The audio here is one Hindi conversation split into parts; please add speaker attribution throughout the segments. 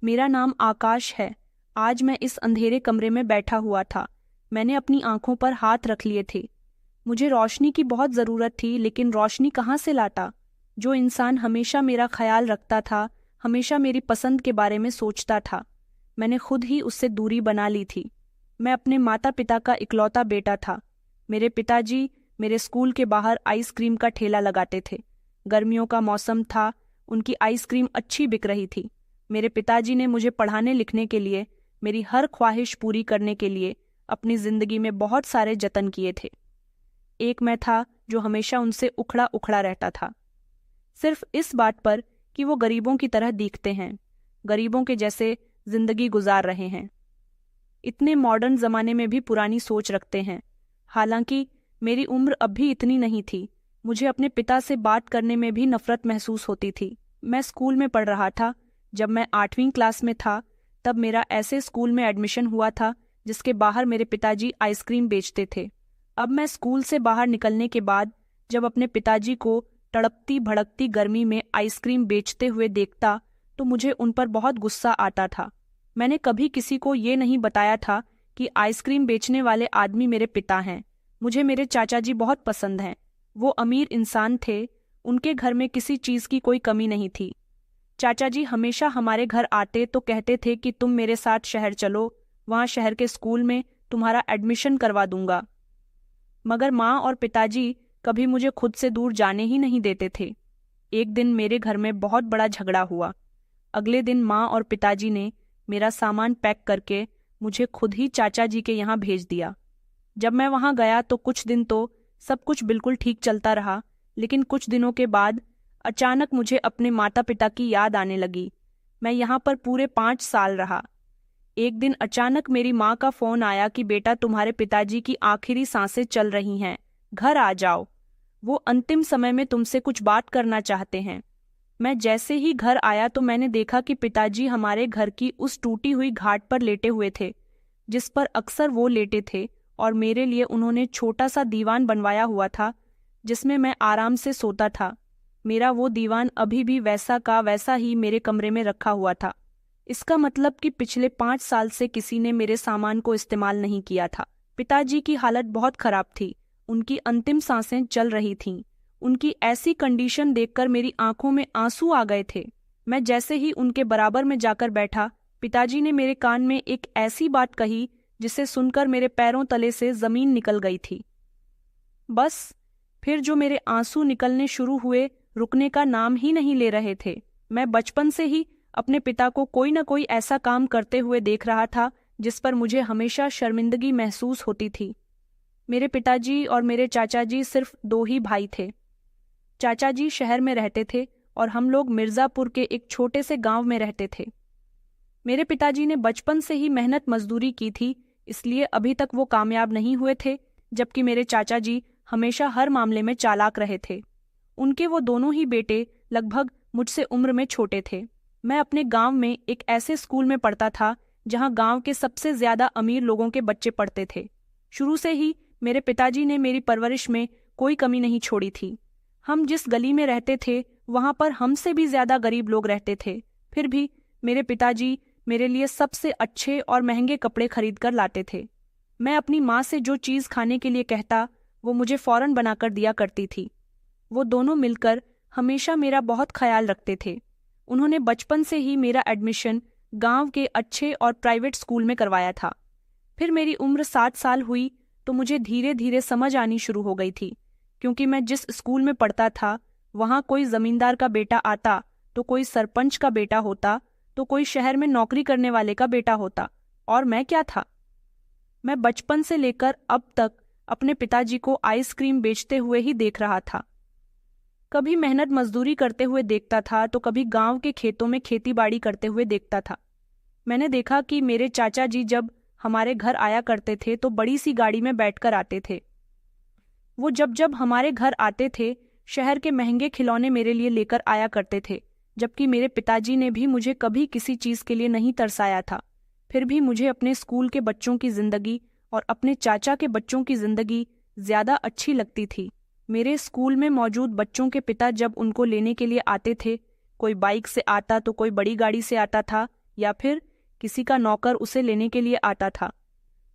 Speaker 1: मेरा नाम आकाश है। आज मैं इस अंधेरे कमरे में बैठा हुआ था। मैंने अपनी आंखों पर हाथ रख लिए थे। मुझे रोशनी की बहुत ज़रूरत थी, लेकिन रोशनी कहाँ से लाता? जो इंसान हमेशा मेरा ख्याल रखता था, हमेशा मेरी पसंद के बारे में सोचता था, मैंने खुद ही उससे दूरी बना ली थी। मैं अपने माता पिता का इकलौता बेटा था। मेरे पिताजी मेरे स्कूल के बाहर आइसक्रीम का ठेला लगाते थे। गर्मियों का मौसम था, उनकी आइसक्रीम अच्छी बिक रही थी। मेरे पिताजी ने मुझे पढ़ाने लिखने के लिए, मेरी हर ख्वाहिश पूरी करने के लिए अपनी जिंदगी में बहुत सारे जतन किए थे। एक मैं था जो हमेशा उनसे उखड़ा उखड़ा रहता था, सिर्फ इस बात पर कि वो गरीबों की तरह दिखते हैं, गरीबों के जैसे जिंदगी गुजार रहे हैं। इतने मॉडर्न जमाने में भी पुरानी सोच रखते हैं। हालांकि मेरी उम्र अब भी इतनी नहीं थी। मुझे अपने पिता से बात करने में भी नफरत महसूस होती थी। मैं स्कूल में पढ़ रहा था। जब मैं 8वीं क्लास में था, तब मेरा ऐसे स्कूल में एडमिशन हुआ था जिसके बाहर मेरे पिताजी आइसक्रीम बेचते थे। अब मैं स्कूल से बाहर निकलने के बाद जब अपने पिताजी को तड़पती भड़कती गर्मी में आइसक्रीम बेचते हुए देखता, तो मुझे उन पर बहुत गुस्सा आता था। मैंने कभी किसी को ये नहीं बताया था कि आइसक्रीम बेचने वाले आदमी मेरे पिता हैं। मुझे मेरे चाचा जी बहुत पसंद हैं। वो अमीर इंसान थे, उनके घर में किसी चीज़ की कोई कमी नहीं थी। चाचा जी हमेशा हमारे घर आते तो कहते थे कि तुम मेरे साथ शहर चलो, वहाँ शहर के स्कूल में तुम्हारा एडमिशन करवा दूंगा। मगर माँ और पिताजी कभी मुझे खुद से दूर जाने ही नहीं देते थे। एक दिन मेरे घर में बहुत बड़ा झगड़ा हुआ। अगले दिन माँ और पिताजी ने मेरा सामान पैक करके मुझे खुद ही चाचा जी के यहाँ भेज दिया। जब मैं वहाँ गया तो कुछ दिन तो सब कुछ बिल्कुल ठीक चलता रहा, लेकिन कुछ दिनों के बाद अचानक मुझे अपने माता पिता की याद आने लगी। मैं यहाँ पर पूरे 5 साल रहा। एक दिन अचानक मेरी माँ का फ़ोन आया कि बेटा, तुम्हारे पिताजी की आखिरी सांसें चल रही हैं, घर आ जाओ, वो अंतिम समय में तुमसे कुछ बात करना चाहते हैं। मैं जैसे ही घर आया तो मैंने देखा कि पिताजी हमारे घर की उस टूटी हुई घाट पर लेटे हुए थे जिस पर अक्सर वो लेटे थे, और मेरे लिए उन्होंने छोटा सा दीवान बनवाया हुआ था जिसमें मैं आराम से सोता था। मेरा वो दीवान अभी भी वैसा का वैसा ही मेरे कमरे में रखा हुआ था। इसका मतलब कि पिछले 5 साल से किसी ने मेरे सामान को इस्तेमाल नहीं किया था। पिताजी की हालत बहुत खराब थी। उनकी अंतिम सांसें चल रही थीं। उनकी ऐसी कंडीशन देखकर मेरी आंखों में आंसू आ गए थे। मैं जैसे ही उनके बराबर में जाकर बैठा, पिताजी ने मेरे कान में एक ऐसी बात कही जिसे सुनकर मेरे पैरों तले से जमीन निकल गई थी। बस फिर जो मेरे आंसू निकलने शुरू हुए, रुकने का नाम ही नहीं ले रहे थे। मैं बचपन से ही अपने पिता को कोई न कोई ऐसा काम करते हुए देख रहा था जिस पर मुझे हमेशा शर्मिंदगी महसूस होती थी। मेरे पिताजी और मेरे चाचा जी सिर्फ 2 ही भाई थे। चाचा जी शहर में रहते थे और हम लोग मिर्ज़ापुर के एक छोटे से गांव में रहते थे। मेरे पिताजी ने बचपन से ही मेहनत मजदूरी की थी, इसलिए अभी तक वो कामयाब नहीं हुए थे, जबकि मेरे चाचा जी हमेशा हर मामले में चालाक रहे थे। उनके वो दोनों ही बेटे लगभग मुझसे उम्र में छोटे थे। मैं अपने गांव में एक ऐसे स्कूल में पढ़ता था जहां गांव के सबसे ज्यादा अमीर लोगों के बच्चे पढ़ते थे। शुरू से ही मेरे पिताजी ने मेरी परवरिश में कोई कमी नहीं छोड़ी थी। हम जिस गली में रहते थे वहां पर हमसे भी ज्यादा गरीब लोग रहते थे। फिर भी मेरे पिताजी मेरे लिए सबसे अच्छे और महंगे कपड़े खरीद कर लाते थे। मैं अपनी माँ से जो चीज़ खाने के लिए कहता, वो मुझे फौरन बनाकर दिया करती थी। वो दोनों मिलकर हमेशा मेरा बहुत ख्याल रखते थे। उन्होंने बचपन से ही मेरा एडमिशन गांव के अच्छे और प्राइवेट स्कूल में करवाया था। फिर मेरी उम्र 7 साल हुई तो मुझे धीरे धीरे समझ आनी शुरू हो गई थी, क्योंकि मैं जिस स्कूल में पढ़ता था वहाँ कोई जमींदार का बेटा आता, तो कोई सरपंच का बेटा होता, तो कोई शहर में नौकरी करने वाले का बेटा होता, और मैं क्या था? मैं बचपन से लेकर अब तक अपने पिताजी को आइसक्रीम बेचते हुए ही देख रहा था। कभी मेहनत मजदूरी करते हुए देखता था तो कभी गांव के खेतों में खेती बाड़ी करते हुए देखता था। मैंने देखा कि मेरे चाचा जी जब हमारे घर आया करते थे तो बड़ी सी गाड़ी में बैठकर आते थे। वो जब जब हमारे घर आते थे, शहर के महंगे खिलौने मेरे लिए लेकर आया करते थे, जबकि मेरे पिताजी ने भी मुझे कभी किसी चीज़ के लिए नहीं तरसाया था। फिर भी मुझे अपने स्कूल के बच्चों की ज़िंदगी और अपने चाचा के बच्चों की ज़िंदगी ज़्यादा अच्छी लगती थी। मेरे स्कूल में मौजूद बच्चों के पिता जब उनको लेने के लिए आते थे, कोई बाइक से आता तो कोई बड़ी गाड़ी से आता था, या फिर किसी का नौकर उसे लेने के लिए आता था।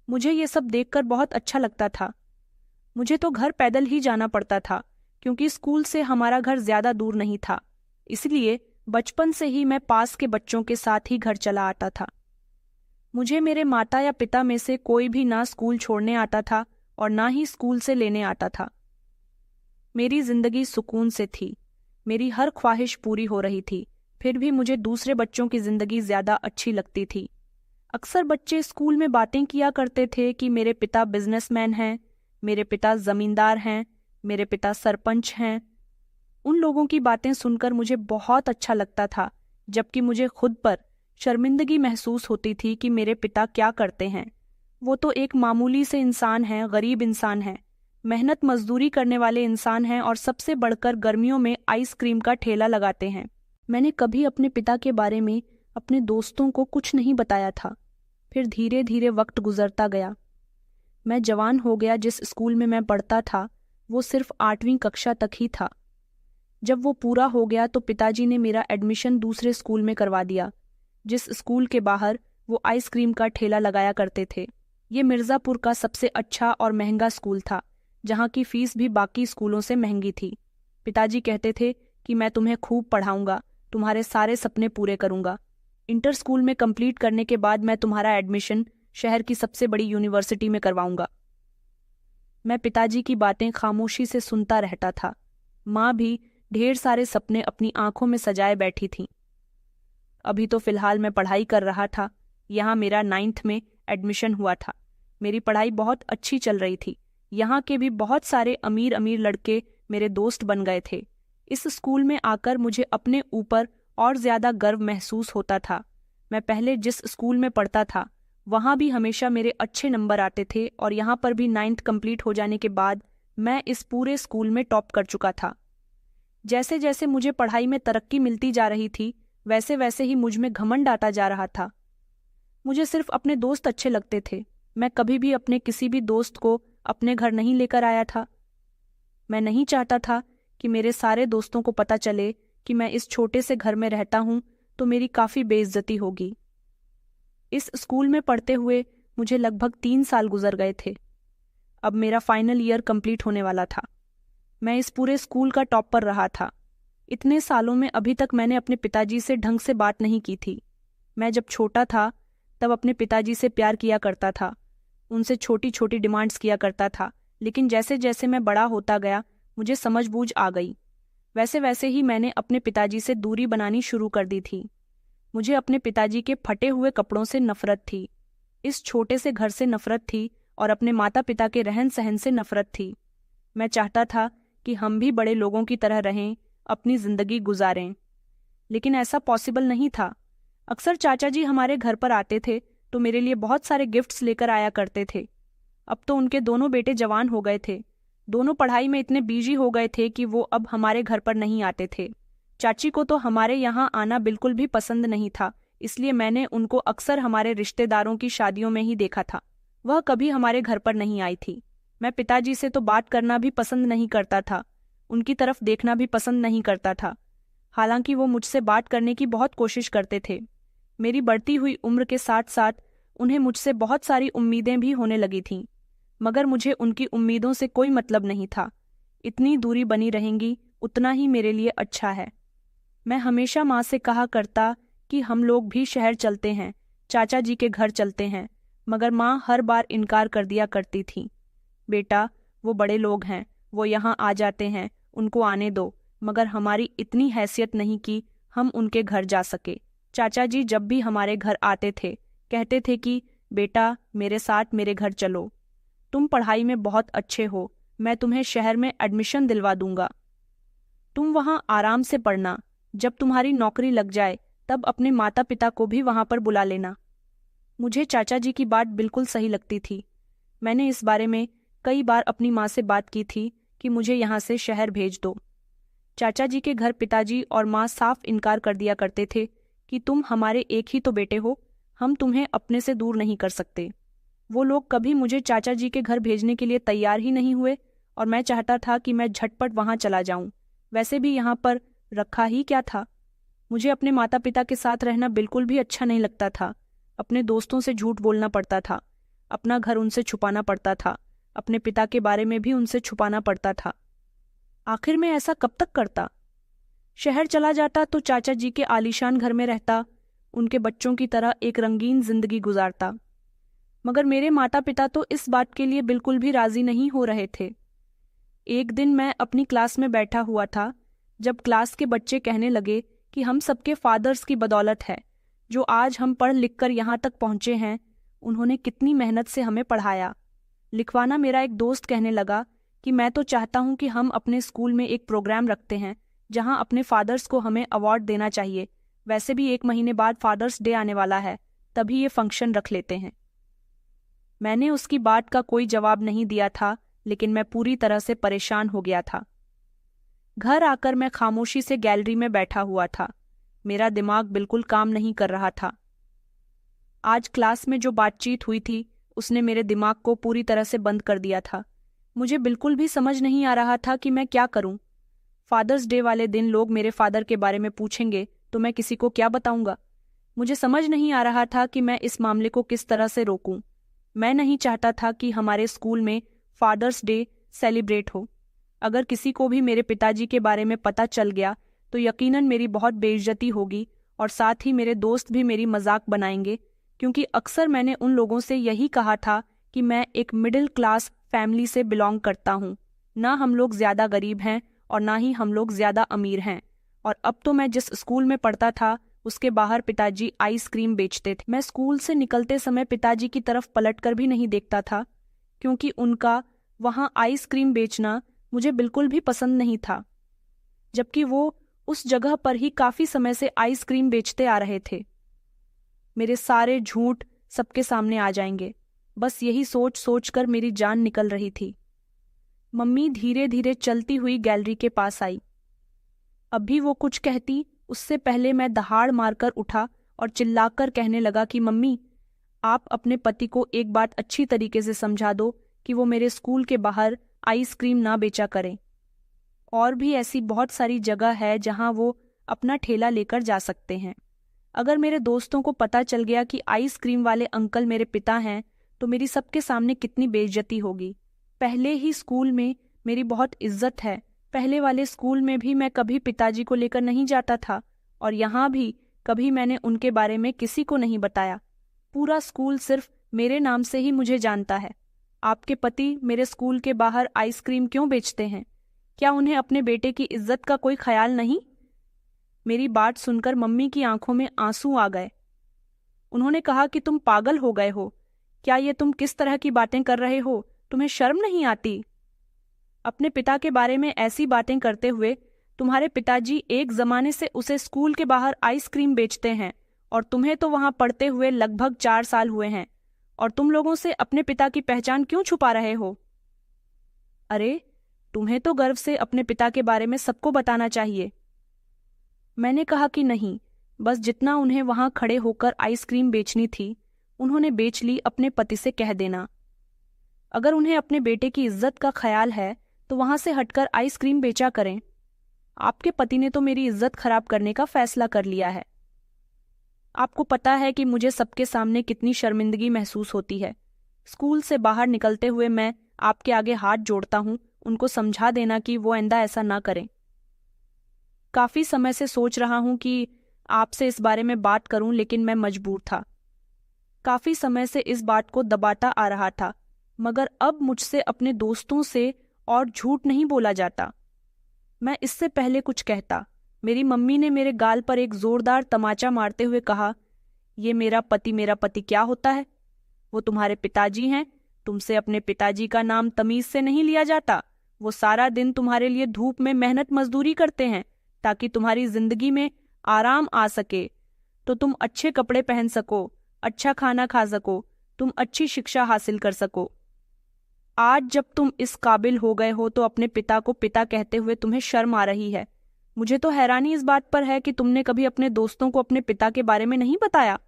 Speaker 1: मुझे ये सब देखकर बहुत अच्छा लगता था। मुझे तो घर पैदल ही जाना पड़ता था क्योंकि स्कूल से हमारा घर ज्यादा दूर नहीं था, इसलिए बचपन से ही मैं पास के बच्चों के साथ ही घर चला आता था। मुझे मेरे माता या पिता में से कोई भी ना स्कूल छोड़ने आता था और ना ही स्कूल से लेने आता था। मेरी जिंदगी सुकून से थी, मेरी हर ख्वाहिश पूरी हो रही थी, फिर भी मुझे दूसरे बच्चों की जिंदगी ज्यादा अच्छी लगती थी। अक्सर बच्चे स्कूल में बातें किया करते थे कि मेरे पिता बिजनेसमैन हैं, मेरे पिता जमींदार हैं, मेरे पिता सरपंच हैं। उन लोगों की बातें सुनकर मुझे बहुत अच्छा लगता था, जबकि मुझे खुद पर शर्मिंदगी महसूस होती थी कि मेरे पिता क्या करते हैं। वो तो एक मामूली से इंसान हैं, गरीब इंसान हैं, मेहनत मजदूरी करने वाले इंसान हैं और सबसे बढ़कर गर्मियों में आइसक्रीम का ठेला लगाते हैं। मैंने कभी अपने पिता के बारे में अपने दोस्तों को कुछ नहीं बताया था। फिर धीरे धीरे वक्त गुजरता गया। मैं जवान हो गया। जिस स्कूल में मैं पढ़ता था वो सिर्फ 8वीं कक्षा तक ही था। जब वो पूरा हो गया तो पिताजी ने मेरा एडमिशन दूसरे स्कूल में करवा दिया, जिस स्कूल के बाहर वो आइसक्रीम का ठेला लगाया करते थे। ये मिर्ज़ापुर का सबसे अच्छा और महंगा स्कूल था, जहाँ की फीस भी बाकी स्कूलों से महंगी थी। पिताजी कहते थे कि मैं तुम्हें खूब पढ़ाऊंगा, तुम्हारे सारे सपने पूरे करूंगा। इंटर स्कूल में कंप्लीट करने के बाद मैं तुम्हारा एडमिशन शहर की सबसे बड़ी यूनिवर्सिटी में करवाऊंगा। मैं पिताजी की बातें खामोशी से सुनता रहता था। माँ भी ढेर सारे सपने अपनी आंखों में सजाए बैठी थीं। अभी तो फिलहाल मैं पढ़ाई कर रहा था। यहाँ मेरा 9th में एडमिशन हुआ था। मेरी पढ़ाई बहुत अच्छी चल रही थी। यहाँ के भी बहुत सारे अमीर अमीर लड़के मेरे दोस्त बन गए थे। इस स्कूल में आकर मुझे अपने ऊपर और ज्यादा गर्व महसूस होता था। मैं पहले जिस स्कूल में पढ़ता था वहाँ भी हमेशा मेरे अच्छे नंबर आते थे और यहाँ पर भी 9th कंप्लीट हो जाने के बाद मैं इस पूरे स्कूल में टॉप कर चुका था। जैसे जैसे मुझे पढ़ाई में तरक्की मिलती जा रही थी वैसे वैसे ही मुझ में घमंड आता जा रहा था। मुझे सिर्फ अपने दोस्त अच्छे लगते थे। मैं कभी भी अपने किसी भी दोस्त को अपने घर नहीं लेकर आया था। मैं नहीं चाहता था कि मेरे सारे दोस्तों को पता चले कि मैं इस छोटे से घर में रहता हूँ, तो मेरी काफ़ी बेइज्जती होगी। इस स्कूल में पढ़ते हुए मुझे लगभग 3 साल गुजर गए थे। अब मेरा फाइनल ईयर कंप्लीट होने वाला था। मैं इस पूरे स्कूल का टॉपर रहा था। इतने सालों में अभी तक मैंने अपने पिताजी से ढंग से बात नहीं की थी। मैं जब छोटा था तब अपने पिताजी से प्यार किया करता था, उनसे छोटी छोटी डिमांड्स किया करता था, लेकिन जैसे जैसे मैं बड़ा होता गया मुझे समझबूझ आ गई। वैसे वैसे ही मैंने अपने पिताजी से दूरी बनानी शुरू कर दी थी। मुझे अपने पिताजी के फटे हुए कपड़ों से नफरत थी, इस छोटे से घर से नफरत थी और अपने माता पिता के रहन सहन से नफरत थी। मैं चाहता था कि हम भी बड़े लोगों की तरह रहें, अपनी जिंदगी गुजारें, लेकिन ऐसा पॉसिबल नहीं था। अक्सर चाचा जी हमारे घर पर आते थे तो मेरे लिए बहुत सारे गिफ्ट्स लेकर आया करते थे। अब तो उनके दोनों बेटे जवान हो गए थे। दोनों पढ़ाई में इतने बिजी हो गए थे कि वो अब हमारे घर पर नहीं आते थे। चाची को तो हमारे यहाँ आना बिल्कुल भी पसंद नहीं था, इसलिए मैंने उनको अक्सर हमारे रिश्तेदारों की शादियों में ही देखा था। वह कभी हमारे घर पर नहीं आई थी। मैं पिताजी से तो बात करना भी पसंद नहीं करता था, उनकी तरफ देखना भी पसंद नहीं करता था, हालांकि वो मुझसे बात करने की बहुत कोशिश करते थे। मेरी बढ़ती हुई उम्र के साथ साथ उन्हें मुझसे बहुत सारी उम्मीदें भी होने लगी थीं, मगर मुझे उनकी उम्मीदों से कोई मतलब नहीं था। इतनी दूरी बनी रहेंगी उतना ही मेरे लिए अच्छा है। मैं हमेशा माँ से कहा करता कि हम लोग भी शहर चलते हैं, चाचा जी के घर चलते हैं, मगर माँ हर बार इनकार कर दिया करती थी। बेटा, वो बड़े लोग हैं, वो यहाँ आ जाते हैं, उनको आने दो, मगर हमारी इतनी हैसियत नहीं कि हम उनके घर जा सके। चाचा जी जब भी हमारे घर आते थे कहते थे कि बेटा मेरे साथ मेरे घर चलो, तुम पढ़ाई में बहुत अच्छे हो, मैं तुम्हें शहर में एडमिशन दिलवा दूंगा, तुम वहाँ आराम से पढ़ना, जब तुम्हारी नौकरी लग जाए तब अपने माता पिता को भी वहाँ पर बुला लेना। मुझे चाचा जी की बात बिल्कुल सही लगती थी। मैंने इस बारे में कई बार अपनी माँ से बात की थी कि मुझे यहाँ से शहर भेज दो। चाचा जी के घर पिताजी और माँ साफ इनकार कर दिया करते थे कि तुम हमारे एक ही तो बेटे हो, हम तुम्हें अपने से दूर नहीं कर सकते। वो लोग कभी मुझे चाचा जी के घर भेजने के लिए तैयार ही नहीं हुए और मैं चाहता था कि मैं झटपट वहाँ चला जाऊँ। वैसे भी यहाँ पर रखा ही क्या था। मुझे अपने माता पिता के साथ रहना बिल्कुल भी अच्छा नहीं लगता था। अपने दोस्तों से झूठ बोलना पड़ता था, अपना घर उनसे छुपाना पड़ता था, अपने पिता के बारे में भी उनसे छुपाना पड़ता था। आखिर मैं ऐसा कब तक करता? शहर चला जाता तो चाचा जी के आलीशान घर में रहता, उनके बच्चों की तरह एक रंगीन जिंदगी गुजारता। मगर मेरे माता पिता तो इस बात के लिए बिल्कुल भी राजी नहीं हो रहे थे। एक दिन मैं अपनी क्लास में बैठा हुआ था, जब क्लास के बच्चे कहने लगे कि हम सबके फादर्स की बदौलत है जो आज हम पढ़ लिख कर यहाँ तक पहुँचे हैं। उन्होंने कितनी मेहनत से हमें पढ़ाया लिखवाना। मेरा एक दोस्त कहने लगा कि मैं तो चाहता हूँ कि हम अपने स्कूल में एक प्रोग्राम रखते हैं जहाँ अपने फादर्स को हमें अवार्ड देना चाहिए। वैसे भी 1 महीने बाद फादर्स डे आने वाला है, तभी ये फंक्शन रख लेते हैं। मैंने उसकी बात का कोई जवाब नहीं दिया था, लेकिन मैं पूरी तरह से परेशान हो गया था। घर आकर मैं खामोशी से गैलरी में बैठा हुआ था। मेरा दिमाग बिल्कुल काम नहीं कर रहा था। आज क्लास में जो बातचीत हुई थी उसने मेरे दिमाग को पूरी तरह से बंद कर दिया था। मुझे बिल्कुल भी समझ नहीं आ रहा था कि मैं क्या करूं। फादर्स डे वाले दिन लोग मेरे फादर के बारे में पूछेंगे तो मैं किसी को क्या बताऊंगा। मुझे समझ नहीं आ रहा था कि मैं इस मामले को किस तरह से रोकूं। मैं नहीं चाहता था कि हमारे स्कूल में फादर्स डे सेलिब्रेट हो। अगर किसी को भी मेरे पिताजी के बारे में पता चल गया तो यकीनन मेरी बहुत बेइज्जती होगी और साथ ही मेरे दोस्त भी मेरी मजाक बनाएंगे, क्योंकि अक्सर मैंने उन लोगों से यही कहा था कि मैं एक मिडिल क्लास फैमिली से बिलोंग करता हूँ। ना हम लोग ज्यादा गरीब हैं और ना ही हम लोग ज्यादा अमीर हैं। और अब तो मैं जिस स्कूल में पढ़ता था उसके बाहर पिताजी आइसक्रीम बेचते थे। मैं स्कूल से निकलते समय पिताजी की तरफ पलटकर भी नहीं देखता था, क्योंकि उनका वहाँ आइसक्रीम बेचना मुझे बिल्कुल भी पसंद नहीं था, जबकि वो उस जगह पर ही काफी समय से आइसक्रीम बेचते आ रहे थे। मेरे सारे झूठ सबके सामने आ जाएंगे, बस यही सोच सोच कर मेरी जान निकल रही थी। मम्मी धीरे धीरे चलती हुई गैलरी के पास आई। अभी वो कुछ कहती उससे पहले मैं दहाड़ मारकर उठा और चिल्लाकर कहने लगा कि मम्मी, आप अपने पति को एक बात अच्छी तरीके से समझा दो कि वो मेरे स्कूल के बाहर आइसक्रीम ना बेचा करें। और भी ऐसी बहुत सारी जगह है जहां वो अपना ठेला लेकर जा सकते हैं। अगर मेरे दोस्तों को पता चल गया कि आइसक्रीम वाले अंकल मेरे पिता हैं तो मेरी सबके सामने कितनी बेइज्जती होगी। पहले ही स्कूल में मेरी बहुत इज्जत है। पहले वाले स्कूल में भी मैं कभी पिताजी को लेकर नहीं जाता था और यहाँ भी कभी मैंने उनके बारे में किसी को नहीं बताया। पूरा स्कूल सिर्फ मेरे नाम से ही मुझे जानता है। आपके पति मेरे स्कूल के बाहर आइसक्रीम क्यों बेचते हैं? क्या उन्हें अपने बेटे की इज्जत का कोई ख्याल नहीं? मेरी बात सुनकर मम्मी की आंखों में आंसू आ गए। उन्होंने कहा कि तुम पागल हो गए हो। क्या ये तुम किस तरह की बातें कर रहे हो? तुम्हें शर्म नहीं आती? अपने पिता के बारे में ऐसी बातें करते हुए तुम्हारे पिताजी एक जमाने से उसे स्कूल के बाहर आइसक्रीम बेचते हैं और तुम्हें तो वहां पढ़ते हुए लगभग 4 साल हुए हैं, और तुम लोगों से अपने पिता की पहचान क्यों छुपा रहे हो? अरे, तुम्हें तो गर्व से अपने पिता के बारे में सबको बताना चाहिए। मैंने कहा कि नहीं, बस जितना उन्हें वहां खड़े होकर आइसक्रीम बेचनी थी उन्होंने बेच ली, अपने पति से कह देना। अगर उन्हें अपने बेटे की इज्जत का ख्याल है तो वहां से हटकर आइसक्रीम बेचा करें। आपके पति ने तो मेरी इज्जत खराब करने का फैसला कर लिया है। आपको पता है कि मुझे सबके सामने कितनी शर्मिंदगी महसूस होती है। स्कूल से बाहर निकलते हुए मैं आपके आगे हाथ जोड़ता हूँ, उनको समझा देना कि वो आइंदा ऐसा ना करें। काफी समय से सोच रहा हूं कि आपसे इस बारे में बात करूं, लेकिन मैं मजबूर था। काफी समय से इस बात को दबाता आ रहा था, मगर अब मुझसे अपने दोस्तों से और झूठ नहीं बोला जाता। मैं इससे पहले कुछ कहता, मेरी मम्मी ने मेरे गाल पर एक जोरदार तमाचा मारते हुए कहा, ये मेरा पति क्या होता है? वो तुम्हारे पिताजी हैं। तुमसे अपने पिताजी का नाम तमीज से नहीं लिया जाता। वो सारा दिन तुम्हारे लिए धूप में मेहनत मजदूरी करते हैं ताकि तुम्हारी जिंदगी में आराम आ सके, तो तुम अच्छे कपड़े पहन सको, अच्छा खाना खा सको, तुम अच्छी शिक्षा हासिल कर सको। आज जब तुम इस काबिल हो गए हो तो अपने पिता को पिता कहते हुए तुम्हें शर्म आ रही है। मुझे तो हैरानी इस बात पर है कि तुमने कभी अपने दोस्तों को अपने पिता के बारे में नहीं बताया।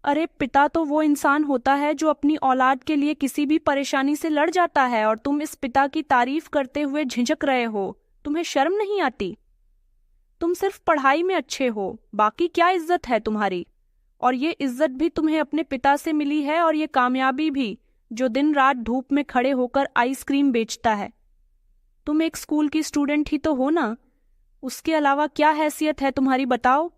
Speaker 1: अरे, पिता तो वो इंसान होता है जो अपनी औलाद के लिए किसी भी परेशानी से लड़ जाता है, और तुम इस पिता की तारीफ करते हुए झिझक रहे हो। तुम्हें शर्म नहीं आती? तुम सिर्फ पढ़ाई में अच्छे हो, बाकी क्या इज्जत है तुम्हारी? और ये इज्जत भी तुम्हें अपने पिता से मिली है, और ये कामयाबी भी, जो दिन रात धूप में खड़े होकर आइसक्रीम बेचता है। तुम एक स्कूल की स्टूडेंट ही तो हो ना, उसके अलावा क्या हैसियत है तुम्हारी, बताओ?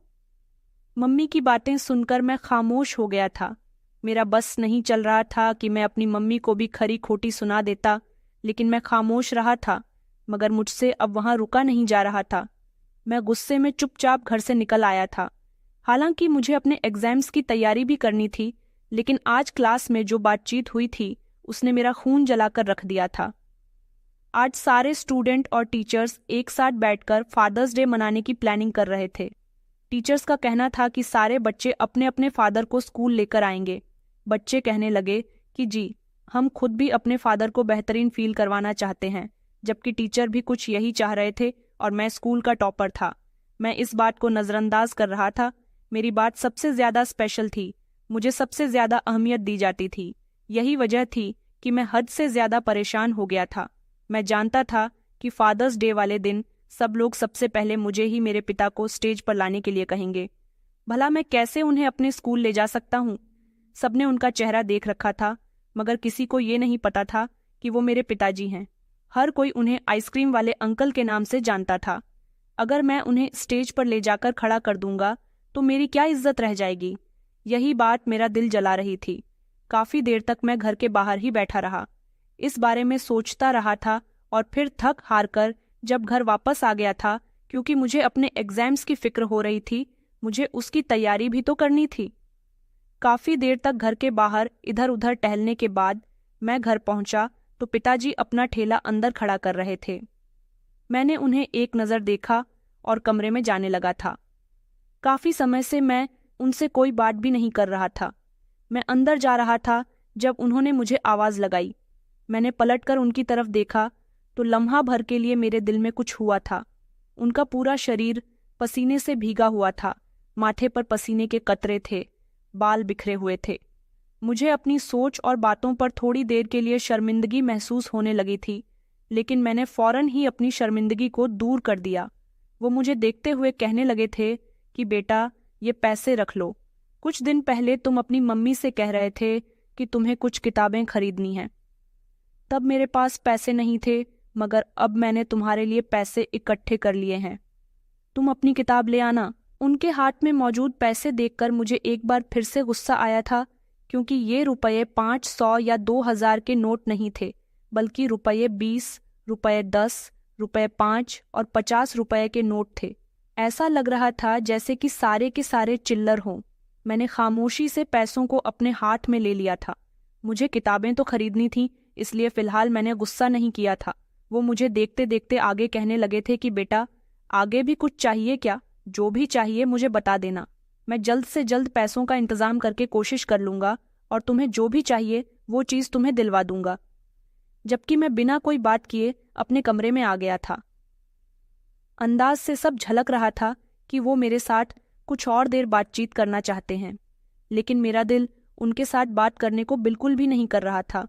Speaker 1: मम्मी की बातें सुनकर मैं खामोश हो गया था। मेरा बस नहीं चल रहा था कि मैं अपनी मम्मी को भी खरी खोटी सुना देता, लेकिन मैं खामोश रहा था। मगर मुझसे अब वहां रुका नहीं जा रहा था। मैं गुस्से में चुपचाप घर से निकल आया था। हालांकि मुझे अपने एग्जाम्स की तैयारी भी करनी थी, लेकिन आज क्लास में जो बातचीत हुई थी उसने मेरा खून जलाकर रख दिया था। आज सारे स्टूडेंट और टीचर्स एक साथ बैठकर फादर्स डे मनाने की प्लानिंग कर रहे थे। टीचर्स का कहना था कि सारे बच्चे अपने अपने फादर को स्कूल लेकर आएंगे। बच्चे कहने लगे कि जी, हम खुद भी अपने फादर को बेहतरीन फील करवाना चाहते हैं, जबकि टीचर भी कुछ यही चाह रहे थे और मैं स्कूल का टॉपर था। मैं इस बात को नज़रअंदाज कर रहा था। मेरी बात सबसे ज़्यादा स्पेशल थी, मुझे सबसे ज़्यादा अहमियत दी जाती थी। यही वजह थी कि मैं हद से ज़्यादा परेशान हो गया था। मैं जानता था कि फादर्स डे वाले दिन सब लोग सबसे पहले मुझे ही मेरे पिता को स्टेज पर लाने के लिए कहेंगे। भला मैं कैसे उन्हें अपने स्कूल ले जा सकता हूँ? सबने उनका चेहरा देख रखा था, मगर किसी को ये नहीं पता था कि वो मेरे पिताजी हैं। हर कोई उन्हें आइसक्रीम वाले अंकल के नाम से जानता था। अगर मैं उन्हें स्टेज पर ले जाकर खड़ा कर दूंगा तो मेरी क्या इज्जत रह जाएगी? यही बात मेरा दिल जला रही थी। काफी देर तक मैं घर के बाहर ही बैठा रहा, इस बारे में सोचता रहा था, और फिर थक हार कर जब घर वापस आ गया था, क्योंकि मुझे अपने एग्जाम्स की फिक्र हो रही थी, मुझे उसकी तैयारी भी तो करनी थी। काफी देर तक घर के बाहर इधर उधर टहलने के बाद मैं घर पहुंचा तो पिताजी अपना ठेला अंदर खड़ा कर रहे थे। मैंने उन्हें एक नज़र देखा और कमरे में जाने लगा था। काफी समय से मैं उनसे कोई बात भी नहीं कर रहा था। मैं अंदर जा रहा था जब उन्होंने मुझे आवाज लगाई। मैंने पलटकर उनकी तरफ देखा तो लम्हा भर के लिए मेरे दिल में कुछ हुआ था। उनका पूरा शरीर पसीने से भीगा हुआ था, माथे पर पसीने के कतरे थे, बाल बिखरे हुए थे। मुझे अपनी सोच और बातों पर थोड़ी देर के लिए शर्मिंदगी महसूस होने लगी थी, लेकिन मैंने फौरन ही अपनी शर्मिंदगी को दूर कर दिया। वो मुझे देखते हुए कहने लगे थे कि बेटा, ये पैसे रख लो। कुछ दिन पहले तुम अपनी मम्मी से कह रहे थे कि तुम्हें कुछ किताबें खरीदनी हैं। तब मेरे पास पैसे नहीं थे, मगर अब मैंने तुम्हारे लिए पैसे इकट्ठे कर लिए हैं। तुम अपनी किताब ले आना। उनके हाथ में मौजूद पैसे देखकर मुझे एक बार फिर से गुस्सा आया था, क्योंकि ये रुपये 500 या 2000 के नोट नहीं थे, बल्कि रुपये 20, रुपये 10, रुपये 5 और 50 रुपये के नोट थे। ऐसा लग रहा था जैसे कि सारे के सारे चिल्लर हों। मैंने खामोशी से पैसों को अपने हाथ में ले लिया था। मुझे किताबें तो खरीदनी थी, इसलिए फिलहाल मैंने गुस्सा नहीं किया था। वो मुझे देखते देखते आगे कहने लगे थे कि बेटा, आगे भी कुछ चाहिए क्या? जो भी चाहिए मुझे बता देना। मैं जल्द से जल्द पैसों का इंतजाम करके कोशिश कर लूंगा और तुम्हें जो भी चाहिए वो चीज़ तुम्हें दिलवा दूंगा। जबकि मैं बिना कोई बात किए अपने कमरे में आ गया था। अंदाज से सब झलक रहा था कि वो मेरे साथ कुछ और देर बातचीत करना चाहते हैं, लेकिन मेरा दिल उनके साथ बात करने को बिल्कुल भी नहीं कर रहा था।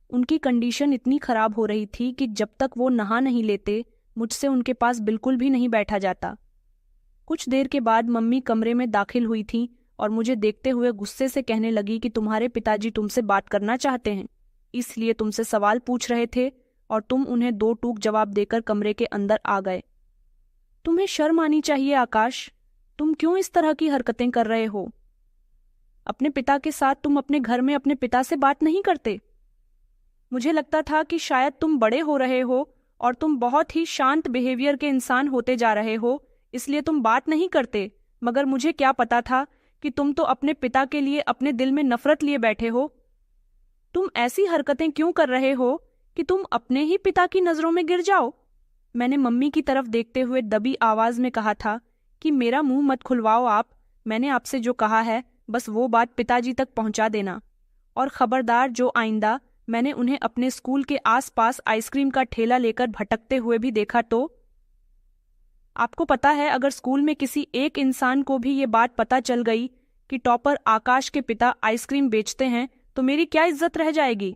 Speaker 1: उनकी कंडीशन इतनी खराब हो रही थी कि जब तक वो नहा नहीं लेते मुझसे उनके पास बिल्कुल भी नहीं बैठा जाता। कुछ देर के बाद मम्मी कमरे में दाखिल हुई थी और मुझे देखते हुए गुस्से से कहने लगी कि तुम्हारे पिताजी तुमसे बात करना चाहते हैं, इसलिए तुमसे सवाल पूछ रहे थे और तुम उन्हें दो टूक जवाब देकर कमरे के अंदर आ गए। तुम्हें शर्म आनी चाहिए आकाश, तुम क्यों इस तरह की हरकतें कर रहे हो? अपने पिता के साथ तुम अपने घर में अपने पिता से बात नहीं करते? मुझे लगता था कि शायद तुम बड़े हो रहे हो और तुम बहुत ही शांत बिहेवियर के इंसान होते जा रहे हो, इसलिए तुम बात नहीं करते। मगर मुझे क्या पता था कि तुम तो अपने पिता के लिए अपने दिल में नफरत लिए बैठे हो। तुम ऐसी हरकतें क्यों कर रहे हो कि तुम अपने ही पिता की नजरों में गिर जाओ? मैंने मम्मी की तरफ देखते हुए दबी आवाज में कहा था कि मेरा मुंह मत खुलवाओ आप। मैंने आपसे जो कहा है बस वो बात पिताजी तक पहुंचा देना, और खबरदार जो आइंदा मैंने उन्हें अपने स्कूल के आसपास आइसक्रीम का ठेला लेकर भटकते हुए भी देखा तो। आपको पता है, अगर स्कूल में किसी एक इंसान को भी ये बात पता चल गई कि टॉपर आकाश के पिता आइसक्रीम बेचते हैं तो मेरी क्या इज्जत रह जाएगी?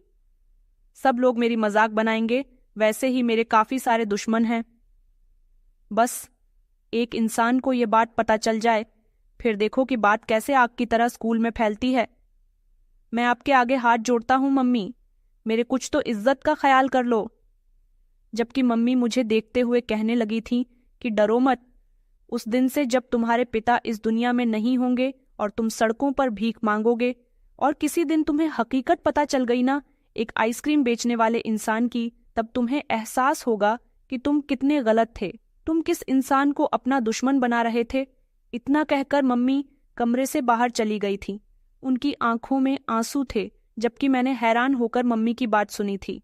Speaker 1: सब लोग मेरी मजाक बनाएंगे, वैसे ही मेरे काफी सारे दुश्मन हैं। बस एक इंसान को ये बात पता चल जाए, फिर देखो कि बात कैसे आग की तरह स्कूल में फैलती है। मैं आपके आगे हाथ जोड़ता हूँ मम्मी, मेरे कुछ तो इज्जत का ख्याल कर लो। जबकि मम्मी मुझे देखते हुए कहने लगी थी कि डरो मत, उस दिन से जब तुम्हारे पिता इस दुनिया में नहीं होंगे और तुम सड़कों पर भीख मांगोगे और किसी दिन तुम्हें हकीकत पता चल गई ना एक आइसक्रीम बेचने वाले इंसान की, तब तुम्हें एहसास होगा कि तुम कितने गलत थे, तुम किस इंसान को अपना दुश्मन बना रहे थे। इतना कहकर मम्मी कमरे से बाहर चली गई थी। उनकी आंखों में आंसू थे, जबकि मैंने हैरान होकर मम्मी की बात सुनी थी।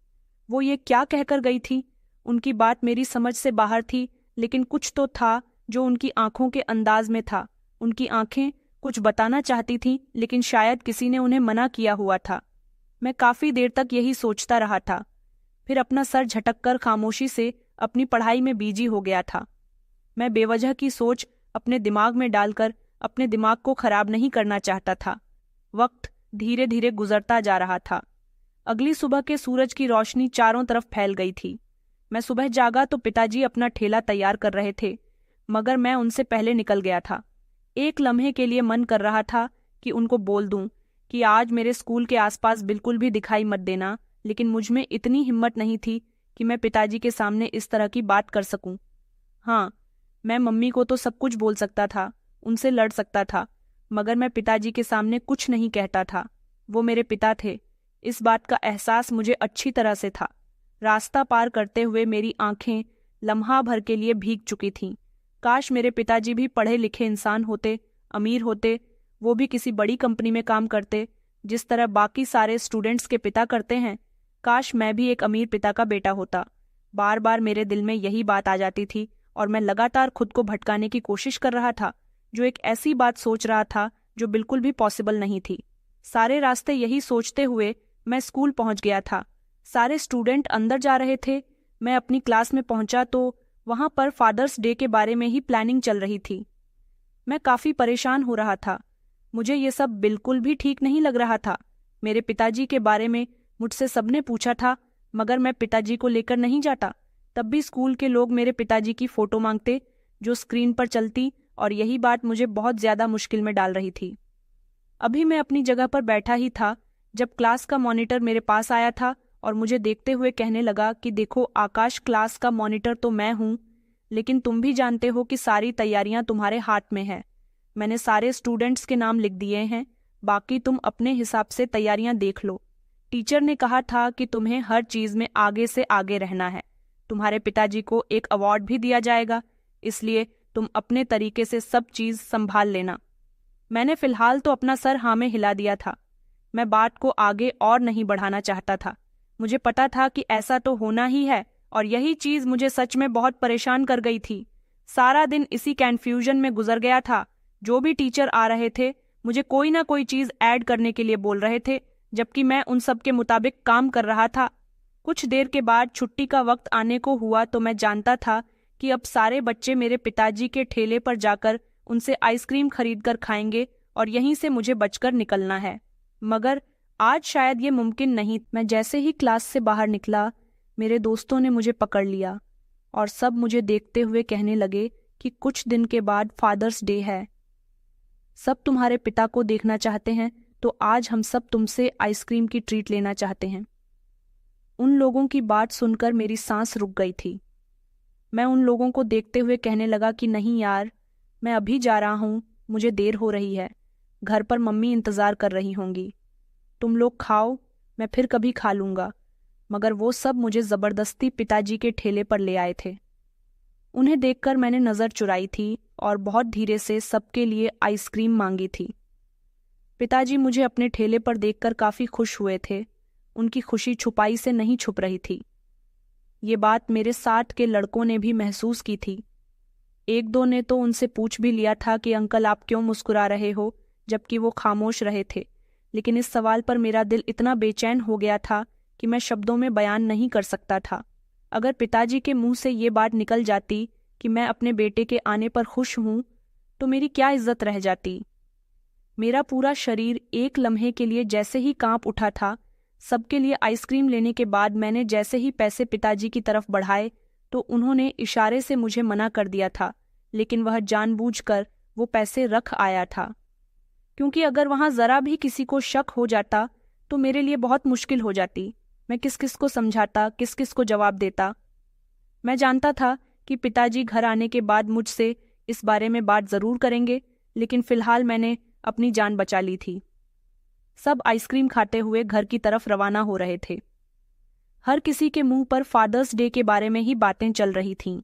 Speaker 1: वो ये क्या कहकर गई थी? उनकी बात मेरी समझ से बाहर थी, लेकिन कुछ तो था जो उनकी आंखों के अंदाज में था। उनकी आंखें कुछ बताना चाहती थीं, लेकिन शायद किसी ने उन्हें मना किया हुआ था। मैं काफी देर तक यही सोचता रहा था, फिर अपना सर झटककर खामोशी से अपनी पढ़ाई में बिजी हो गया था। मैं बेवजह की सोच अपने दिमाग में डालकर अपने दिमाग को खराब नहीं करना चाहता था। वक्त धीरे धीरे गुजरता जा रहा था। अगली सुबह के सूरज की रोशनी चारों तरफ फैल गई थी। मैं सुबह जागा तो पिताजी अपना ठेला तैयार कर रहे थे, मगर मैं उनसे पहले निकल गया था। एक लम्हे के लिए मन कर रहा था कि उनको बोल दूं कि आज मेरे स्कूल के आसपास बिल्कुल भी दिखाई मत देना, लेकिन मुझमें इतनी हिम्मत नहीं थी कि मैं पिताजी के सामने इस तरह की बात कर सकूं। हाँ, मैं मम्मी को तो सब कुछ बोल सकता था, उनसे लड़ सकता था, मगर मैं पिताजी के सामने कुछ नहीं कहता था। वो मेरे पिता थे, इस बात का एहसास मुझे अच्छी तरह से था। रास्ता पार करते हुए मेरी आंखें लम्हा भर के लिए भीग चुकी थीं। काश मेरे पिताजी भी पढ़े लिखे इंसान होते, अमीर होते, वो भी किसी बड़ी कंपनी में काम करते, जिस तरह बाकी सारे स्टूडेंट्स के पिता करते हैं। काश मैं भी एक अमीर पिता का बेटा होता। बार बार मेरे दिल में यही बात आ जाती थी और मैं लगातार खुद को भटकाने की कोशिश कर रहा था, जो एक ऐसी बात सोच रहा था जो बिल्कुल भी पॉसिबल नहीं थी। सारे रास्ते यही सोचते हुए मैं स्कूल पहुंच गया था। सारे स्टूडेंट अंदर जा रहे थे। मैं अपनी क्लास में पहुंचा तो वहां पर फादर्स डे के बारे में ही प्लानिंग चल रही थी। मैं काफी परेशान हो रहा था। मुझे ये सब बिल्कुल भी ठीक नहीं लग रहा था। मेरे पिताजी के बारे में मुझसे सबने पूछा था, मगर मैं पिताजी को लेकर नहीं जाता। तब भी स्कूल के लोग मेरे पिताजी की फोटो मांगते, जो स्क्रीन पर चलती, और यही बात मुझे बहुत ज्यादा मुश्किल में डाल रही थी। अभी मैं अपनी जगह पर बैठा ही था जब क्लास का मॉनिटर मेरे पास आया था और मुझे देखते हुए कहने लगा कि देखो आकाश, क्लास का मॉनिटर तो मैं हूँ, लेकिन तुम भी जानते हो कि सारी तैयारियां तुम्हारे हाथ में है। मैंने सारे स्टूडेंट्स के नाम लिख दिए हैं, बाकी तुम अपने हिसाब से तैयारियां देख लो। टीचर ने कहा था कि तुम्हें हर चीज में आगे से आगे रहना है। तुम्हारे पिताजी को एक अवार्ड भी दिया जाएगा, इसलिए तुम अपने तरीके से सब चीज संभाल लेना। मैंने फिलहाल तो अपना सर हाँ में हिला दिया था। मैं बात को आगे और नहीं बढ़ाना चाहता था। मुझे पता था कि ऐसा तो होना ही है, और यही चीज मुझे सच में बहुत परेशान कर गई थी। सारा दिन इसी कन्फ्यूजन में गुजर गया था। जो भी टीचर आ रहे थे, मुझे कोई ना कोई चीज ऐड करने के लिए बोल रहे थे, जबकि मैं उन सब के मुताबिक काम कर रहा था। कुछ देर के बाद छुट्टी का वक्त आने को हुआ तो मैं जानता था कि अब सारे बच्चे मेरे पिताजी के ठेले पर जाकर उनसे आइसक्रीम खरीद कर खाएंगे और यहीं से मुझे बचकर निकलना है। मगर आज शायद ये मुमकिन नहीं। मैं जैसे ही क्लास से बाहर निकला, मेरे दोस्तों ने मुझे पकड़ लिया और सब मुझे देखते हुए कहने लगे कि कुछ दिन के बाद फादर्स डे है, सब तुम्हारे पिता को देखना चाहते हैं, तो आज हम सब तुमसे आइसक्रीम की ट्रीट लेना चाहते हैं। उन लोगों की बात सुनकर मेरी सांस रुक गई थी। मैं उन लोगों को देखते हुए कहने लगा कि नहीं यार, मैं अभी जा रहा हूँ, मुझे देर हो रही है, घर पर मम्मी इंतजार कर रही होंगी, तुम लोग खाओ, मैं फिर कभी खा लूंगा। मगर वो सब मुझे जबरदस्ती पिताजी के ठेले पर ले आए थे। उन्हें देखकर मैंने नजर चुराई थी और बहुत धीरे से सबके लिए आइसक्रीम मांगी थी। पिताजी मुझे अपने ठेले पर देखकर काफी खुश हुए थे। उनकी खुशी छुपाई से नहीं छुप रही थी। ये बात मेरे साथ के लड़कों ने भी महसूस की थी। एक दो ने तो उनसे पूछ भी लिया था कि अंकल आप क्यों मुस्कुरा रहे हो, जबकि वो खामोश रहे थे। लेकिन इस सवाल पर मेरा दिल इतना बेचैन हो गया था कि मैं शब्दों में बयान नहीं कर सकता था। अगर पिताजी के मुंह से ये बात निकल जाती कि मैं अपने बेटे के आने पर खुश हूं, तो मेरी क्या इज्जत रह जाती। मेरा पूरा शरीर एक लम्हे के लिए जैसे ही कांप उठा था। सबके लिए आइसक्रीम लेने के बाद मैंने जैसे ही पैसे पिताजी की तरफ बढ़ाए तो उन्होंने इशारे से मुझे मना कर दिया था, लेकिन वह जानबूझकर वो पैसे रख आया था, क्योंकि अगर वहां जरा भी किसी को शक हो जाता तो मेरे लिए बहुत मुश्किल हो जाती। मैं किस किस को समझाता, किस किस को जवाब देता। मैं जानता था कि पिताजी घर आने के बाद मुझसे इस बारे में बात जरूर करेंगे, लेकिन फिलहाल मैंने अपनी जान बचा ली थी। सब आइसक्रीम खाते हुए घर की तरफ रवाना हो रहे थे। हर किसी के मुंह पर फादर्स डे के बारे में ही बातें चल रही थीं।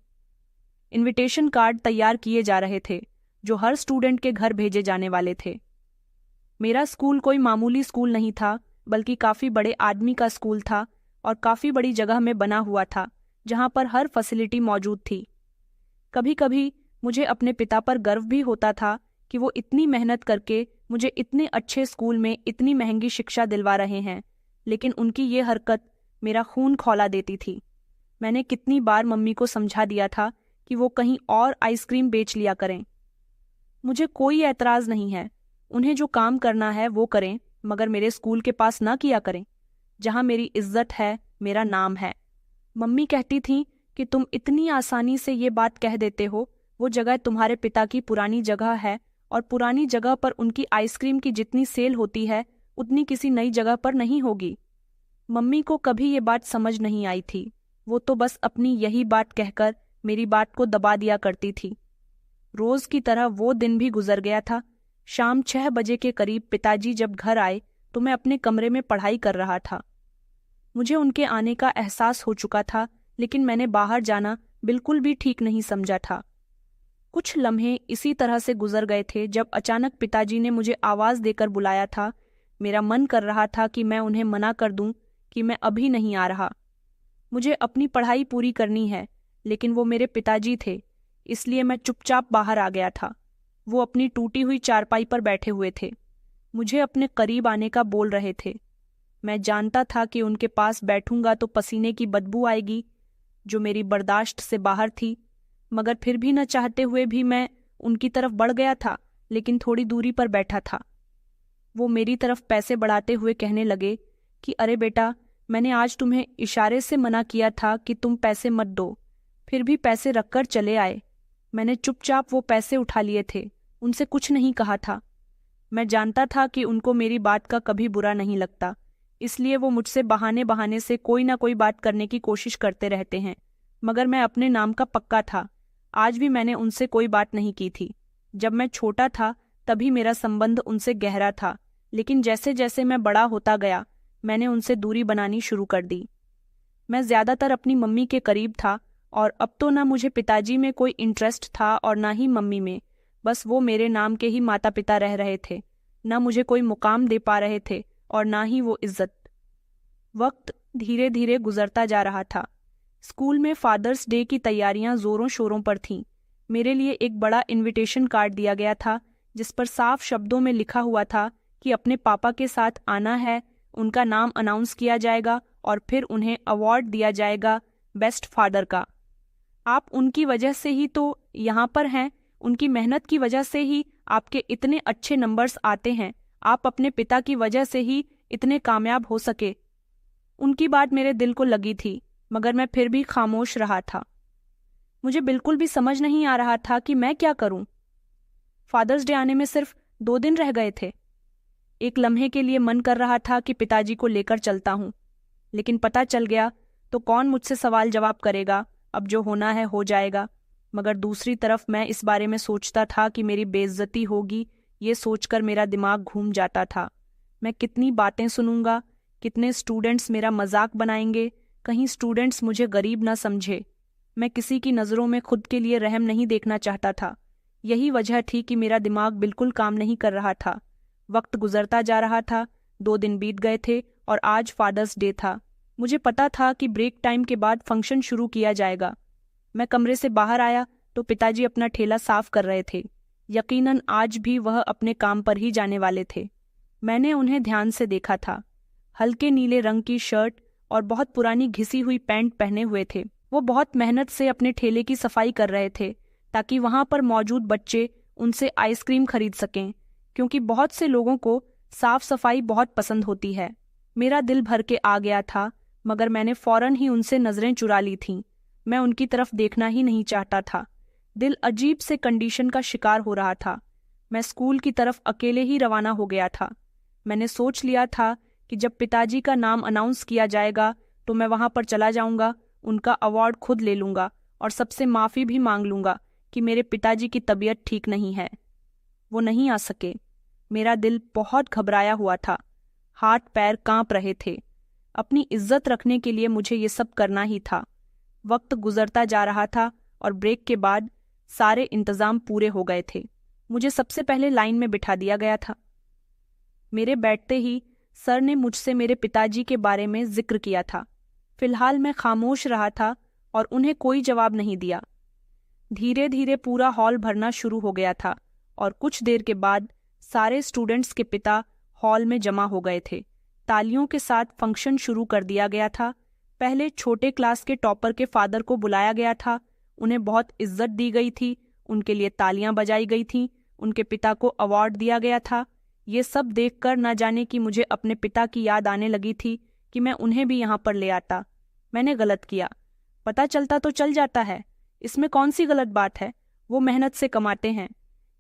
Speaker 1: इनविटेशन कार्ड तैयार किए जा रहे थे जो हर स्टूडेंट के घर भेजे जाने वाले थे। मेरा स्कूल कोई मामूली स्कूल नहीं था, बल्कि काफी बड़े आदमी का स्कूल था और काफी बड़ी जगह में बना हुआ था, जहां पर हर फैसिलिटी मौजूद थी। कभी कभी मुझे अपने पिता पर गर्व भी होता था कि वो इतनी मेहनत करके मुझे इतने अच्छे स्कूल में इतनी महंगी शिक्षा दिलवा रहे हैं, लेकिन उनकी ये हरकत मेरा खून खौला देती थी। मैंने कितनी बार मम्मी को समझा दिया था कि वो कहीं और आइसक्रीम बेच लिया करें। मुझे कोई ऐतराज नहीं है, उन्हें जो काम करना है वो करें, मगर मेरे स्कूल के पास ना किया करें, जहां मेरी इज्जत है, मेरा नाम है। मम्मी कहती थी कि तुम इतनी आसानी से ये बात कह देते हो, वो जगह तुम्हारे पिता की पुरानी जगह है और पुरानी जगह पर उनकी आइसक्रीम की जितनी सेल होती है उतनी किसी नई जगह पर नहीं होगी। मम्मी को कभी ये बात समझ नहीं आई थी। वो तो बस अपनी यही बात कहकर मेरी बात को दबा दिया करती थी। रोज की तरह वो दिन भी गुजर गया था। शाम 6 बजे के करीब पिताजी जब घर आए तो मैं अपने कमरे में पढ़ाई कर रहा था। मुझे उनके आने का एहसास हो चुका था, लेकिन मैंने बाहर जाना बिल्कुल भी ठीक नहीं समझा था। कुछ लम्हे इसी तरह से गुजर गए थे जब अचानक पिताजी ने मुझे आवाज देकर बुलाया था। मेरा मन कर रहा था कि मैं उन्हें मना कर दूं कि मैं अभी नहीं आ रहा, मुझे अपनी पढ़ाई पूरी करनी है, लेकिन वो मेरे पिताजी थे, इसलिए मैं चुपचाप बाहर आ गया था। वो अपनी टूटी हुई चारपाई पर बैठे हुए थे, मुझे अपने करीब आने का बोल रहे थे। मैं जानता था कि उनके पास बैठूंगा तो पसीने की बदबू आएगी, जो मेरी बर्दाश्त से बाहर थी, मगर फिर भी न चाहते हुए भी मैं उनकी तरफ बढ़ गया था, लेकिन थोड़ी दूरी पर बैठा था। वो मेरी तरफ पैसे बढ़ाते हुए कहने लगे कि अरे बेटा, मैंने आज तुम्हें इशारे से मना किया था कि तुम पैसे मत दो, फिर भी पैसे रखकर चले आए। मैंने चुपचाप वो पैसे उठा लिए थे, उनसे कुछ नहीं कहा था। मैं जानता था कि उनको मेरी बात का कभी बुरा नहीं लगता, इसलिए वो मुझसे बहाने बहाने से कोई ना कोई बात करने की कोशिश करते रहते हैं, मगर मैं अपने नाम का पक्का था। आज भी मैंने उनसे कोई बात नहीं की थी। जब मैं छोटा था तभी मेरा संबंध उनसे गहरा था, लेकिन जैसे जैसे मैं बड़ा होता गया मैंने उनसे दूरी बनानी शुरू कर दी। मैं ज्यादातर अपनी मम्मी के करीब था और अब तो ना मुझे पिताजी में कोई इंटरेस्ट था और ना ही मम्मी में। बस वो मेरे नाम के ही माता पिता रह रहे थे, ना मुझे कोई मुकाम दे पा रहे थे और ना ही वो इज्जत। वक्त धीरे धीरे गुजरता जा रहा था। स्कूल में फादर्स डे की तैयारियां जोरों शोरों पर थीं। मेरे लिए एक बड़ा इनविटेशन कार्ड दिया गया था जिस पर साफ शब्दों में लिखा हुआ था कि अपने पापा के साथ आना है, उनका नाम अनाउंस किया जाएगा और फिर उन्हें अवार्ड दिया जाएगा बेस्ट फादर का। आप उनकी वजह से ही तो यहाँ पर हैं, उनकी मेहनत की वजह से ही आपके इतने अच्छे नंबर्स आते हैं, आप अपने पिता की वजह से ही इतने कामयाब हो सके। उनकी बात मेरे दिल को लगी थी, मगर मैं फिर भी खामोश रहा था। मुझे बिल्कुल भी समझ नहीं आ रहा था कि मैं क्या करूं। फादर्स डे आने में सिर्फ 2 दिन रह गए थे। एक लम्हे के लिए मन कर रहा था कि पिताजी को लेकर चलता हूं, लेकिन पता चल गया तो कौन मुझसे सवाल जवाब करेगा, अब जो होना है हो जाएगा। मगर दूसरी तरफ मैं इस बारे में सोचता था कि मेरी बेइज्जती होगी, ये सोचकर मेरा दिमाग घूम जाता था। मैं कितनी बातें सुनूंगा, कितने स्टूडेंट्स मेरा मजाक बनाएंगे, कहीं स्टूडेंट्स मुझे गरीब ना समझे। मैं किसी की नज़रों में खुद के लिए रहम नहीं देखना चाहता था। यही वजह थी कि मेरा दिमाग बिल्कुल काम नहीं कर रहा था। वक्त गुजरता जा रहा था, 2 दिन बीत गए थे और आज फादर्स डे था। मुझे पता था कि ब्रेक टाइम के बाद फंक्शन शुरू किया जाएगा। मैं कमरे से बाहर आया तो पिताजी अपना ठेला साफ कर रहे थे। यकीनन आज भी वह अपने काम पर ही जाने वाले थे। मैंने उन्हें ध्यान से देखा था। हल्के नीले रंग की शर्ट और बहुत पुरानी घिसी हुई पैंट पहने हुए थे। वो बहुत मेहनत से अपने ठेले की सफाई कर रहे थे ताकि वहां पर मौजूद बच्चे उनसे आइसक्रीम खरीद सकें, क्योंकि बहुत से लोगों को साफ सफाई बहुत पसंद होती है। मेरा दिल भर के आ गया था, मगर मैंने फौरन ही उनसे नजरें चुरा ली थीं। मैं उनकी तरफ देखना ही नहीं चाहता था। दिल अजीब से कंडीशन का शिकार हो रहा था। मैं स्कूल की तरफ अकेले ही रवाना हो गया था। मैंने सोच लिया था कि जब पिताजी का नाम अनाउंस किया जाएगा तो मैं वहां पर चला जाऊंगा, उनका अवार्ड खुद ले लूंगा और सबसे माफ़ी भी मांग लूंगा कि मेरे पिताजी की तबीयत ठीक नहीं है। वो नहीं आ सके। मेरा दिल बहुत घबराया हुआ था, हाथ पैर कांप रहे थे। अपनी इज्जत रखने के लिए मुझे ये सब करना ही था। वक्त गुजरता जा रहा था और ब्रेक के बाद सारे इंतजाम पूरे हो गए थे। मुझे सबसे पहले लाइन में बिठा दिया गया था। मेरे बैठते ही सर ने मुझसे मेरे पिताजी के बारे में जिक्र किया था। फिलहाल मैं खामोश रहा था और उन्हें कोई जवाब नहीं दिया। धीरे धीरे पूरा हॉल भरना शुरू हो गया था और कुछ देर के बाद सारे स्टूडेंट्स के पिता हॉल में जमा हो गए थे। तालियों के साथ फंक्शन शुरू कर दिया गया था। पहले छोटे क्लास के टॉपर के फादर को बुलाया गया था। उन्हें बहुत इज्जत दी गई थी, उनके लिए तालियां बजाई गई थीं, उनके पिता को अवार्ड दिया गया था। ये सब देखकर न जाने कि मुझे अपने पिता की याद आने लगी थी कि मैं उन्हें भी यहाँ पर ले आता। मैंने गलत किया। पता चलता तो चल जाता है, इसमें कौन सी गलत बात है? वो मेहनत से कमाते हैं।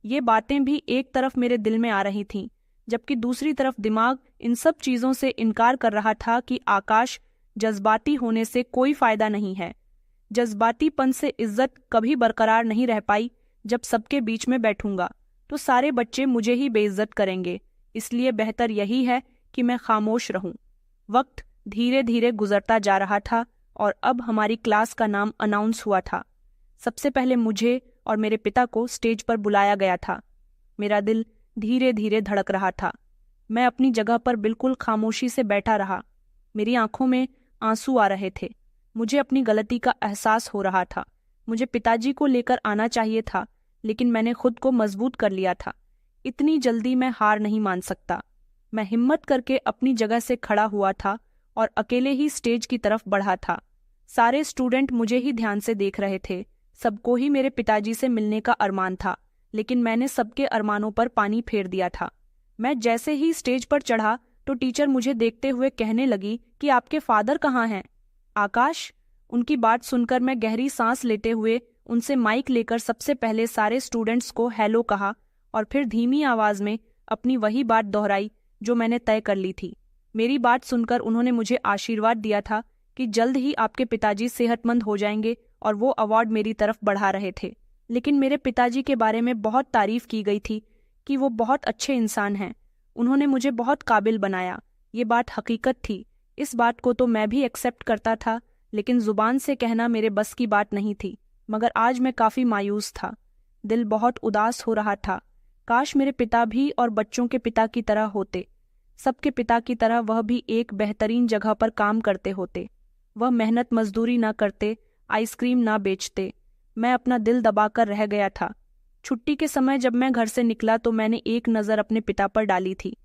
Speaker 1: ये बातें भी एक तरफ मेरे दिल में आ रही थीं, जबकि दूसरी तरफ दिमाग इन सब चीज़ों से इनकार कर रहा था कि आकाश, जज्बाती होने से कोई फायदा नहीं है। जज्बातीपन से इज्जत कभी बरकरार नहीं रह पाई। जब सबके बीच में बैठूंगा तो सारे बच्चे मुझे ही बेइज्जत करेंगे, इसलिए बेहतर यही है कि मैं खामोश रहूं। वक्त धीरे धीरे गुजरता जा रहा था और अब हमारी क्लास का नाम अनाउंस हुआ था। सबसे पहले मुझे और मेरे पिता को स्टेज पर बुलाया गया था। मेरा दिल धीरे धीरे धड़क रहा था। मैं अपनी जगह पर बिल्कुल खामोशी से बैठा रहा। मेरी आंखों में आंसू आ रहे थे। मुझे अपनी गलती का एहसास हो रहा था। मुझे पिताजी को लेकर आना चाहिए था, लेकिन मैंने खुद को मजबूत कर लिया था। इतनी जल्दी मैं हार नहीं मान सकता। मैं हिम्मत करके अपनी जगह से खड़ा हुआ था और अकेले ही स्टेज की तरफ बढ़ा था। सारे स्टूडेंट मुझे ही ध्यान से देख रहे थे। सबको ही मेरे पिताजी से मिलने का अरमान था, लेकिन मैंने सबके अरमानों पर पानी फेर दिया था। मैं जैसे ही स्टेज पर चढ़ा तो टीचर मुझे देखते हुए कहने लगी कि आपके फादर कहाँ हैं? आकाश। उनकी बात सुनकर मैं गहरी सांस लेते हुए उनसे माइक लेकर सबसे पहले सारे स्टूडेंट्स को हेलो कहा और फिर धीमी आवाज में अपनी वही बात दोहराई जो मैंने तय कर ली थी। मेरी बात सुनकर उन्होंने मुझे आशीर्वाद दिया था कि जल्द ही आपके पिताजी सेहतमंद हो जाएंगे और वो अवार्ड मेरी तरफ बढ़ा रहे थे। लेकिन मेरे पिताजी के बारे में बहुत तारीफ की गई थी कि वो बहुत अच्छे इंसान हैं। उन्होंने मुझे बहुत काबिल बनाया। ये बात हकीकत थी। इस बात को तो मैं भी एक्सेप्ट करता था, लेकिन जुबान से कहना मेरे बस की बात नहीं थी। मगर आज मैं काफ़ी मायूस था। दिल बहुत उदास हो रहा था। काश मेरे पिता भी और बच्चों के पिता की तरह होते। सबके पिता की तरह वह भी एक बेहतरीन जगह पर काम करते होते। वह मेहनत मजदूरी ना करते, आइसक्रीम ना बेचते। मैं अपना दिल दबाकर रह गया था। छुट्टी के समय जब मैं घर से निकला तो मैंने एक नज़र अपने पिता पर डाली थी,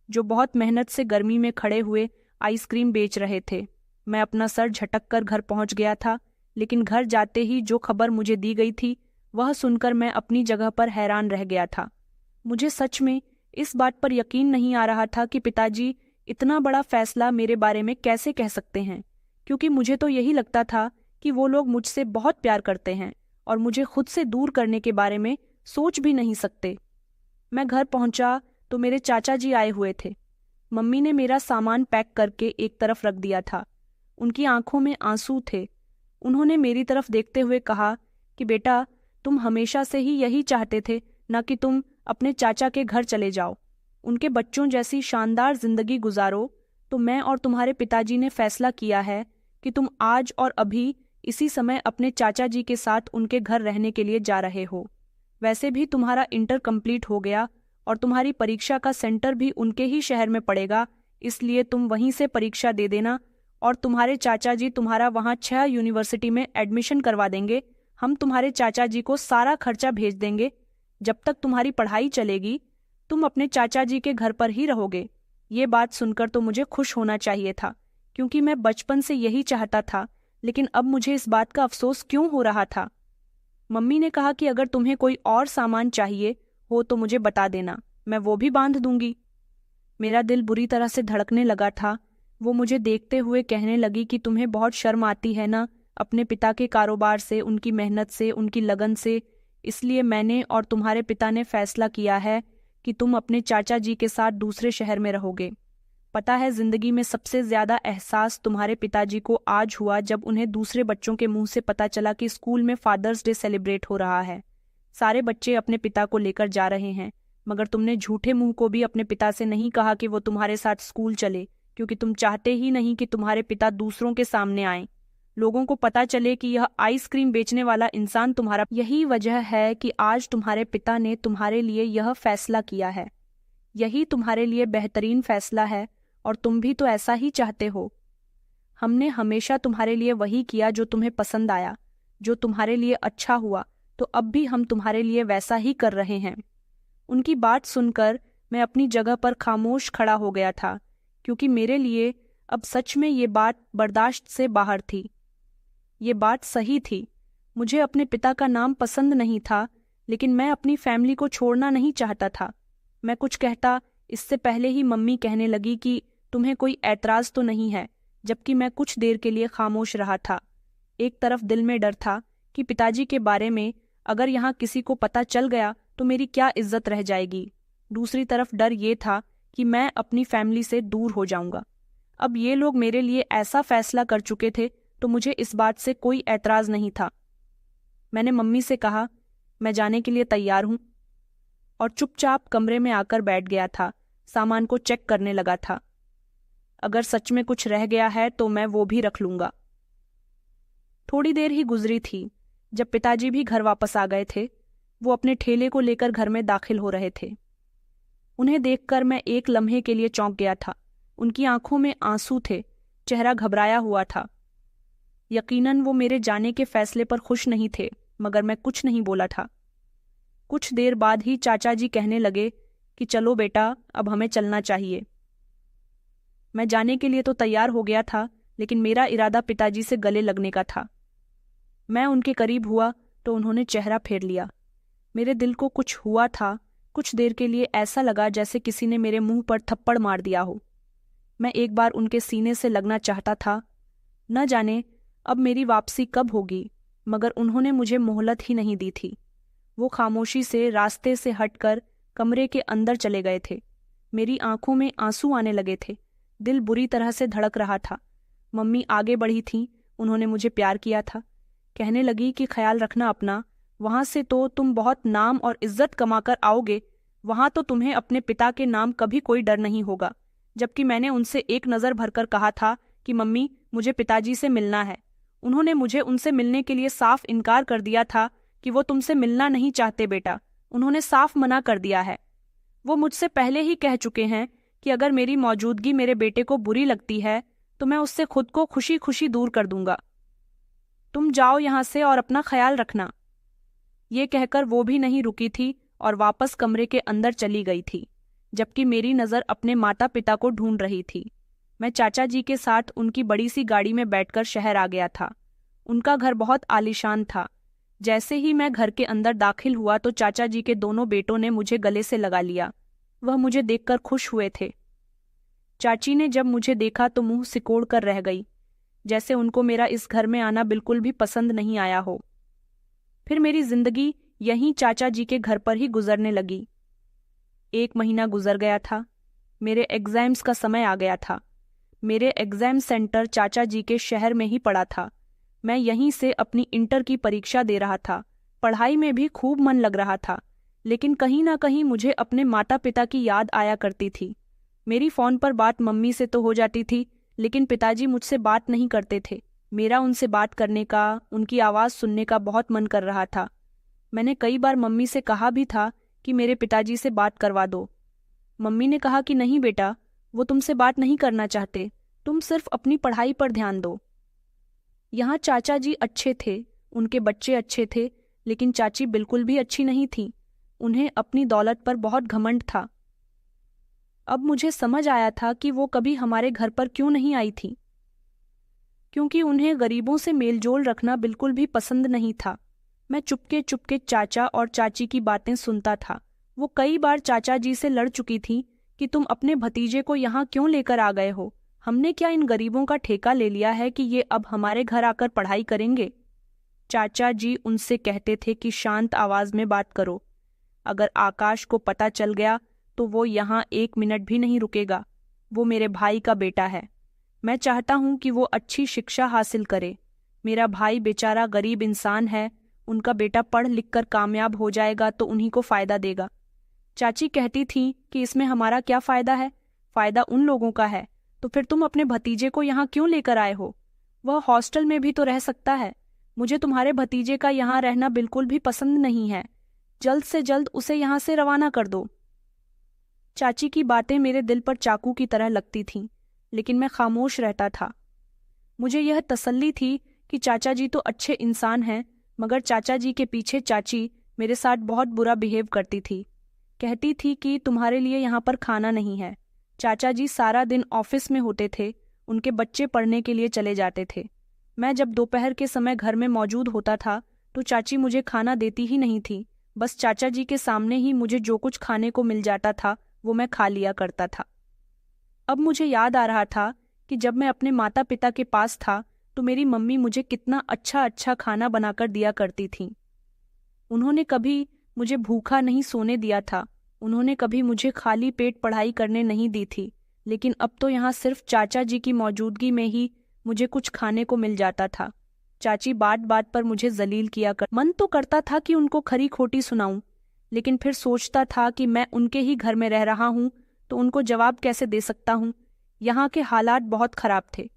Speaker 1: जो बहुत मेहनत से गर्मी में खड़े हुए आइसक्रीम बेच रहे थे। मैं अपना सर झटक कर घर पहुंच गया था, लेकिन घर जाते ही जो खबर मुझे दी गई थी वह सुनकर मैं अपनी जगह पर हैरान रह गया था। मुझे सच में इस बात पर यकीन नहीं आ रहा था कि पिताजी इतना बड़ा फैसला मेरे बारे में कैसे कह सकते हैं, क्योंकि मुझे तो यही लगता था कि वो लोग मुझसे बहुत प्यार करते हैं और मुझे खुद से दूर करने के बारे में सोच भी नहीं सकते। मैं घर पहुंचा तो मेरे चाचा जी आए हुए थे। मम्मी ने मेरा सामान पैक करके एक तरफ रख दिया था। उनकी आंखों में आंसू थे। उन्होंने मेरी तरफ देखते हुए कहा कि बेटा, तुम हमेशा से ही यही चाहते थे न कि तुम अपने चाचा के घर चले जाओ, उनके बच्चों जैसी शानदार जिंदगी गुजारो। तो मैं और तुम्हारे पिताजी ने फैसला किया है कि तुम आज और अभी इसी समय अपने चाचा जी के साथ उनके घर रहने के लिए जा रहे हो। वैसे भी तुम्हारा इंटर कंप्लीट हो गया और तुम्हारी परीक्षा का सेंटर भी उनके ही शहर में पड़ेगा, इसलिए तुम वहीं से परीक्षा दे देना और तुम्हारे चाचा जी तुम्हारा वहाँ 6 यूनिवर्सिटी में एडमिशन करवा देंगे। हम तुम्हारे चाचा जी को सारा खर्चा भेज देंगे। जब तक तुम्हारी पढ़ाई चलेगी तुम अपने चाचा जी के घर पर ही रहोगे। ये बात सुनकर तो मुझे खुश होना चाहिए था, क्योंकि मैं बचपन से यही चाहता था, लेकिन अब मुझे इस बात का अफसोस क्यों हो रहा था। मम्मी ने कहा कि अगर तुम्हें कोई और सामान चाहिए हो तो मुझे बता देना, मैं वो भी बांध दूंगी। मेरा दिल बुरी तरह से धड़कने लगा था। वो मुझे देखते हुए कहने लगी कि तुम्हें बहुत शर्म आती है ना अपने पिता के कारोबार से, उनकी मेहनत से, उनकी लगन से। इसलिए मैंने और तुम्हारे पिता ने फैसला किया है कि तुम अपने चाचा जी के साथ दूसरे शहर में रहोगे। पता है, जिंदगी में सबसे ज्यादा एहसास तुम्हारे पिताजी को आज हुआ जब उन्हें दूसरे बच्चों के मुंह से पता चला कि स्कूल में फादर्स डे सेलिब्रेट हो रहा है। सारे बच्चे अपने पिता को लेकर जा रहे हैं, मगर तुमने झूठे मुंह को भी अपने पिता से नहीं कहा कि वो तुम्हारे साथ स्कूल चले, क्योंकि तुम चाहते ही नहीं कि तुम्हारे पिता दूसरों के सामने आए, लोगों को पता चले कि यह आइसक्रीम बेचने वाला इंसान तुम्हारा। यही वजह है कि आज तुम्हारे पिता ने तुम्हारे लिए यह फैसला किया है। यही तुम्हारे लिए बेहतरीन फैसला है और तुम भी तो ऐसा ही चाहते हो। हमने हमेशा तुम्हारे लिए वही किया जो तुम्हें पसंद आया, जो तुम्हारे लिए अच्छा हुआ, तो अब भी हम तुम्हारे लिए वैसा ही कर रहे हैं। उनकी बात सुनकर मैं अपनी जगह पर खामोश खड़ा हो गया था, क्योंकि मेरे लिए अब सच में ये बात बर्दाश्त से बाहर थी। ये बात सही थी। मुझे अपने पिता का नाम पसंद नहीं था, लेकिन मैं अपनी फैमिली को छोड़ना नहीं चाहता था। मैं कुछ कहता इससे पहले ही मम्मी कहने लगी कि तुम्हें कोई ऐतराज तो नहीं है, जबकि मैं कुछ देर के लिए खामोश रहा था। एक तरफ दिल में डर था कि पिताजी के बारे में अगर यहाँ किसी को पता चल गया तो मेरी क्या इज्जत रह जाएगी। दूसरी तरफ डर ये था कि मैं अपनी फैमिली से दूर हो जाऊंगा। अब ये लोग मेरे लिए ऐसा फैसला कर चुके थे तो मुझे इस बात से कोई ऐतराज नहीं था। मैंने मम्मी से कहा, मैं जाने के लिए तैयार हूं, और चुपचाप कमरे में आकर बैठ गया था। सामान को चेक करने लगा था। अगर सच में कुछ रह गया है तो मैं वो भी रख लूंगा। थोड़ी देर ही गुजरी थी जब पिताजी भी घर वापस आ गए थे। वो अपने ठेले को लेकर घर में दाखिल हो रहे थे। उन्हें देखकर मैं एक लम्हे के लिए चौंक गया था। उनकी आंखों में आंसू थे, चेहरा घबराया हुआ था। यकीनन वो मेरे जाने के फैसले पर खुश नहीं थे, मगर मैं कुछ नहीं बोला था। कुछ देर बाद ही चाचा जी कहने लगे कि चलो बेटा, अब हमें चलना चाहिए। मैं जाने के लिए तो तैयार हो गया था, लेकिन मेरा इरादा पिताजी से गले लगने का था। मैं उनके करीब हुआ तो उन्होंने चेहरा फेर लिया। मेरे दिल को कुछ हुआ था। कुछ देर के लिए ऐसा लगा जैसे किसी ने मेरे मुंह पर थप्पड़ मार दिया हो। मैं एक बार उनके सीने से लगना चाहता था। न जाने अब मेरी वापसी कब होगी, मगर उन्होंने मुझे मोहलत ही नहीं दी थी। वो खामोशी से रास्ते से हटकर कमरे के अंदर चले गए थे। मेरी आंखों में आंसू आने लगे थे। दिल बुरी तरह से धड़क रहा था। मम्मी आगे बढ़ी थीं। उन्होंने मुझे प्यार किया था। कहने लगी कि ख्याल रखना अपना, वहां से तो तुम बहुत नाम और इज्जत कमाकर आओगे, वहां तो तुम्हें अपने पिता के नाम कभी कोई डर नहीं होगा। जबकि मैंने उनसे एक नज़र भरकर कहा था कि मम्मी, मुझे पिताजी से मिलना है। उन्होंने मुझे उनसे मिलने के लिए साफ इनकार कर दिया था कि वो तुमसे मिलना नहीं चाहते बेटा। उन्होंने साफ मना कर दिया है। वो मुझसे पहले ही कह चुके हैं कि अगर मेरी मौजूदगी मेरे बेटे को बुरी लगती है तो मैं उससे खुद को खुशी खुशी दूर कर दूंगा। तुम जाओ यहाँ से और अपना ख्याल रखना। ये कहकर वो भी नहीं रुकी थी और वापस कमरे के अंदर चली गई थी, जबकि मेरी नज़र अपने माता पिता को ढूंढ रही थी। मैं चाचा जी के साथ उनकी बड़ी सी गाड़ी में बैठकर शहर आ गया था। उनका घर बहुत आलीशान था। जैसे ही मैं घर के अंदर दाखिल हुआ तो चाचा जी के दोनों बेटों ने मुझे गले से लगा लिया। वह मुझे देखकर खुश हुए थे। चाची ने जब मुझे देखा तो मुंह सिकोड़ कर रह गई, जैसे उनको मेरा इस घर में आना बिल्कुल भी पसंद नहीं आया हो। फिर मेरी जिंदगी यहीं चाचा जी के घर पर ही गुजरने लगी। 1 महीना गुजर गया था। मेरे एग्जाम्स का समय आ गया था। मेरे एग्जाम सेंटर चाचा जी के शहर में ही पड़ा था। मैं यहीं से अपनी इंटर की परीक्षा दे रहा था। पढ़ाई में भी खूब मन लग रहा था, लेकिन कहीं ना कहीं मुझे अपने माता पिता की याद आया करती थी। मेरी फ़ोन पर बात मम्मी से तो हो जाती थी, लेकिन पिताजी मुझसे बात नहीं करते थे। मेरा उनसे बात करने का, उनकी आवाज़ सुनने का बहुत मन कर रहा था। मैंने कई बार मम्मी से कहा भी था कि मेरे पिताजी से बात करवा दो। मम्मी ने कहा कि नहीं बेटा, वो तुमसे बात नहीं करना चाहते, तुम सिर्फ अपनी पढ़ाई पर ध्यान दो। यहाँ चाचा जी अच्छे थे, उनके बच्चे अच्छे थे, लेकिन चाची बिल्कुल भी अच्छी नहीं थी। उन्हें अपनी दौलत पर बहुत घमंड था। अब मुझे समझ आया था कि वो कभी हमारे घर पर क्यों नहीं आई थी, क्योंकि उन्हें गरीबों से मेलजोल रखना बिल्कुल भी पसंद नहीं था। मैं चुपके चुपके चाचा और चाची की बातें सुनता था। वो कई बार चाचा जी से लड़ चुकी थी कि तुम अपने भतीजे को यहाँ क्यों लेकर आ गए हो? हमने क्या इन गरीबों का ठेका ले लिया है कि ये अब हमारे घर आकर पढ़ाई करेंगे? चाचा जी उनसे कहते थे कि शांत आवाज में बात करो। अगर आकाश को पता चल गया तो वो यहाँ 1 मिनट भी नहीं रुकेगा। वो मेरे भाई का बेटा है। मैं चाहता हूँ कि वो अच्छी शिक्षा हासिल करे। मेरा भाई बेचारा गरीब इंसान है, उनका बेटा पढ़ लिख कर कामयाब हो जाएगा तो उन्हीं को फायदा देगा। चाची कहती थी कि इसमें हमारा क्या फायदा है, फायदा उन लोगों का है। तो फिर तुम अपने भतीजे को यहाँ क्यों लेकर आए हो? वह हॉस्टल में भी तो रह सकता है। मुझे तुम्हारे भतीजे का यहाँ रहना बिल्कुल भी पसंद नहीं है। जल्द से जल्द उसे यहाँ से रवाना कर दो। चाची की बातें मेरे दिल पर चाकू की तरह लगती थीं, लेकिन मैं खामोश रहता था। मुझे यह तसल्ली थी कि चाचा जी तो अच्छे इंसान हैं, मगर चाचा जी के पीछे चाची मेरे साथ बहुत बुरा बिहेव करती थी। कहती थी कि तुम्हारे लिए यहाँ पर खाना नहीं है। चाचा जी सारा दिन ऑफिस में होते थे, उनके बच्चे पढ़ने के लिए चले जाते थे। मैं जब दोपहर के समय घर में मौजूद होता था तो चाची मुझे खाना देती ही नहीं थी। बस चाचा जी के सामने ही मुझे जो कुछ खाने को मिल जाता था वो मैं खा लिया करता था। अब मुझे याद आ रहा था कि जब मैं अपने माता पिता के पास था तो मेरी मम्मी मुझे कितना अच्छा अच्छा खाना बनाकर दिया करती थीं। उन्होंने कभी मुझे भूखा नहीं सोने दिया था, उन्होंने कभी मुझे खाली पेट पढ़ाई करने नहीं दी थी। लेकिन अब तो यहाँ सिर्फ चाचा जी की मौजूदगी में ही मुझे कुछ खाने को मिल जाता था। चाची बात बात पर मुझे जलील किया कर। मन तो करता था कि उनको खरी खोटी सुनाऊं, लेकिन फिर सोचता था कि मैं उनके ही घर में रह रहा हूं तो उनको जवाब कैसे दे सकता हूं। यहाँ के हालात बहुत खराब थे।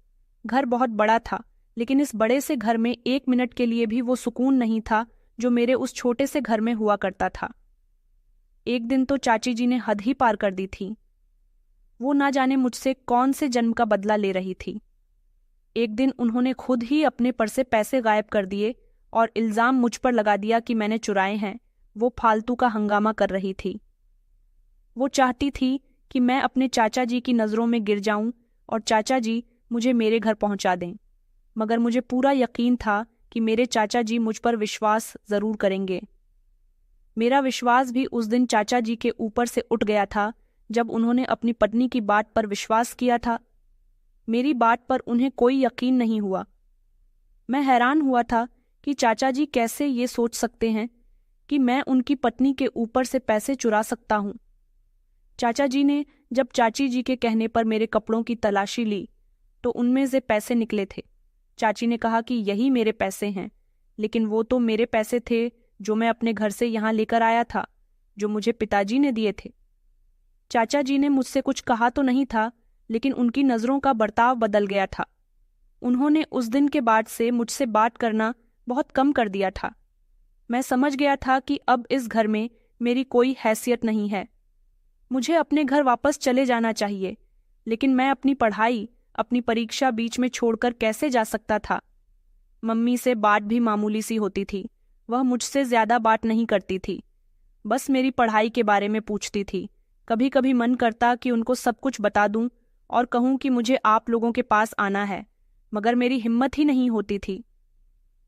Speaker 1: घर बहुत बड़ा था, लेकिन इस बड़े से घर में 1 मिनट के लिए भी वो सुकून नहीं था जो मेरे उस छोटे से घर में हुआ करता था। एक दिन तो चाची जी ने हद ही पार कर दी थी। वो ना जाने मुझसे कौन से जन्म का बदला ले रही थी। एक दिन उन्होंने खुद ही अपने पर्स से पैसे गायब कर दिए और इल्जाम मुझ पर लगा दिया कि मैंने चुराए हैं। वो फालतू का हंगामा कर रही थी। वो चाहती थी कि मैं अपने चाचा जी की नज़रों में गिर जाऊं और चाचा जी मुझे मेरे घर पहुंचा दें। मगर मुझे पूरा यकीन था कि मेरे चाचा जी मुझ पर विश्वास जरूर करेंगे। मेरा विश्वास भी उस दिन चाचा जी के ऊपर से उठ गया था जब उन्होंने अपनी पत्नी की बात पर विश्वास किया था। मेरी बात पर उन्हें कोई यकीन नहीं हुआ। मैं हैरान हुआ था कि चाचा जी कैसे ये सोच सकते हैं कि मैं उनकी पत्नी के ऊपर से पैसे चुरा सकता हूँ। चाचा जी ने जब चाची जी के कहने पर मेरे कपड़ों की तलाशी ली तो उनमें से पैसे निकले थे। चाची ने कहा कि यही मेरे पैसे हैं, लेकिन वो तो मेरे पैसे थे जो मैं अपने घर से यहाँ लेकर आया था, जो मुझे पिताजी ने दिए थे। चाचा जी ने मुझसे कुछ कहा तो नहीं था, लेकिन उनकी नज़रों का बर्ताव बदल गया था। उन्होंने उस दिन के बाद से मुझसे बात करना बहुत कम कर दिया था। मैं समझ गया था कि अब इस घर में मेरी कोई हैसियत नहीं है। मुझे अपने घर वापस चले जाना चाहिए, लेकिन मैं अपनी पढ़ाई, अपनी परीक्षा बीच में छोड़कर कैसे जा सकता था। मम्मी से बात भी मामूली सी होती थी। वह मुझसे ज्यादा बात नहीं करती थी, बस मेरी पढ़ाई के बारे में पूछती थी। कभी कभी मन करता कि उनको सब कुछ बता दूं और कहूं कि मुझे आप लोगों के पास आना है, मगर मेरी हिम्मत ही नहीं होती थी।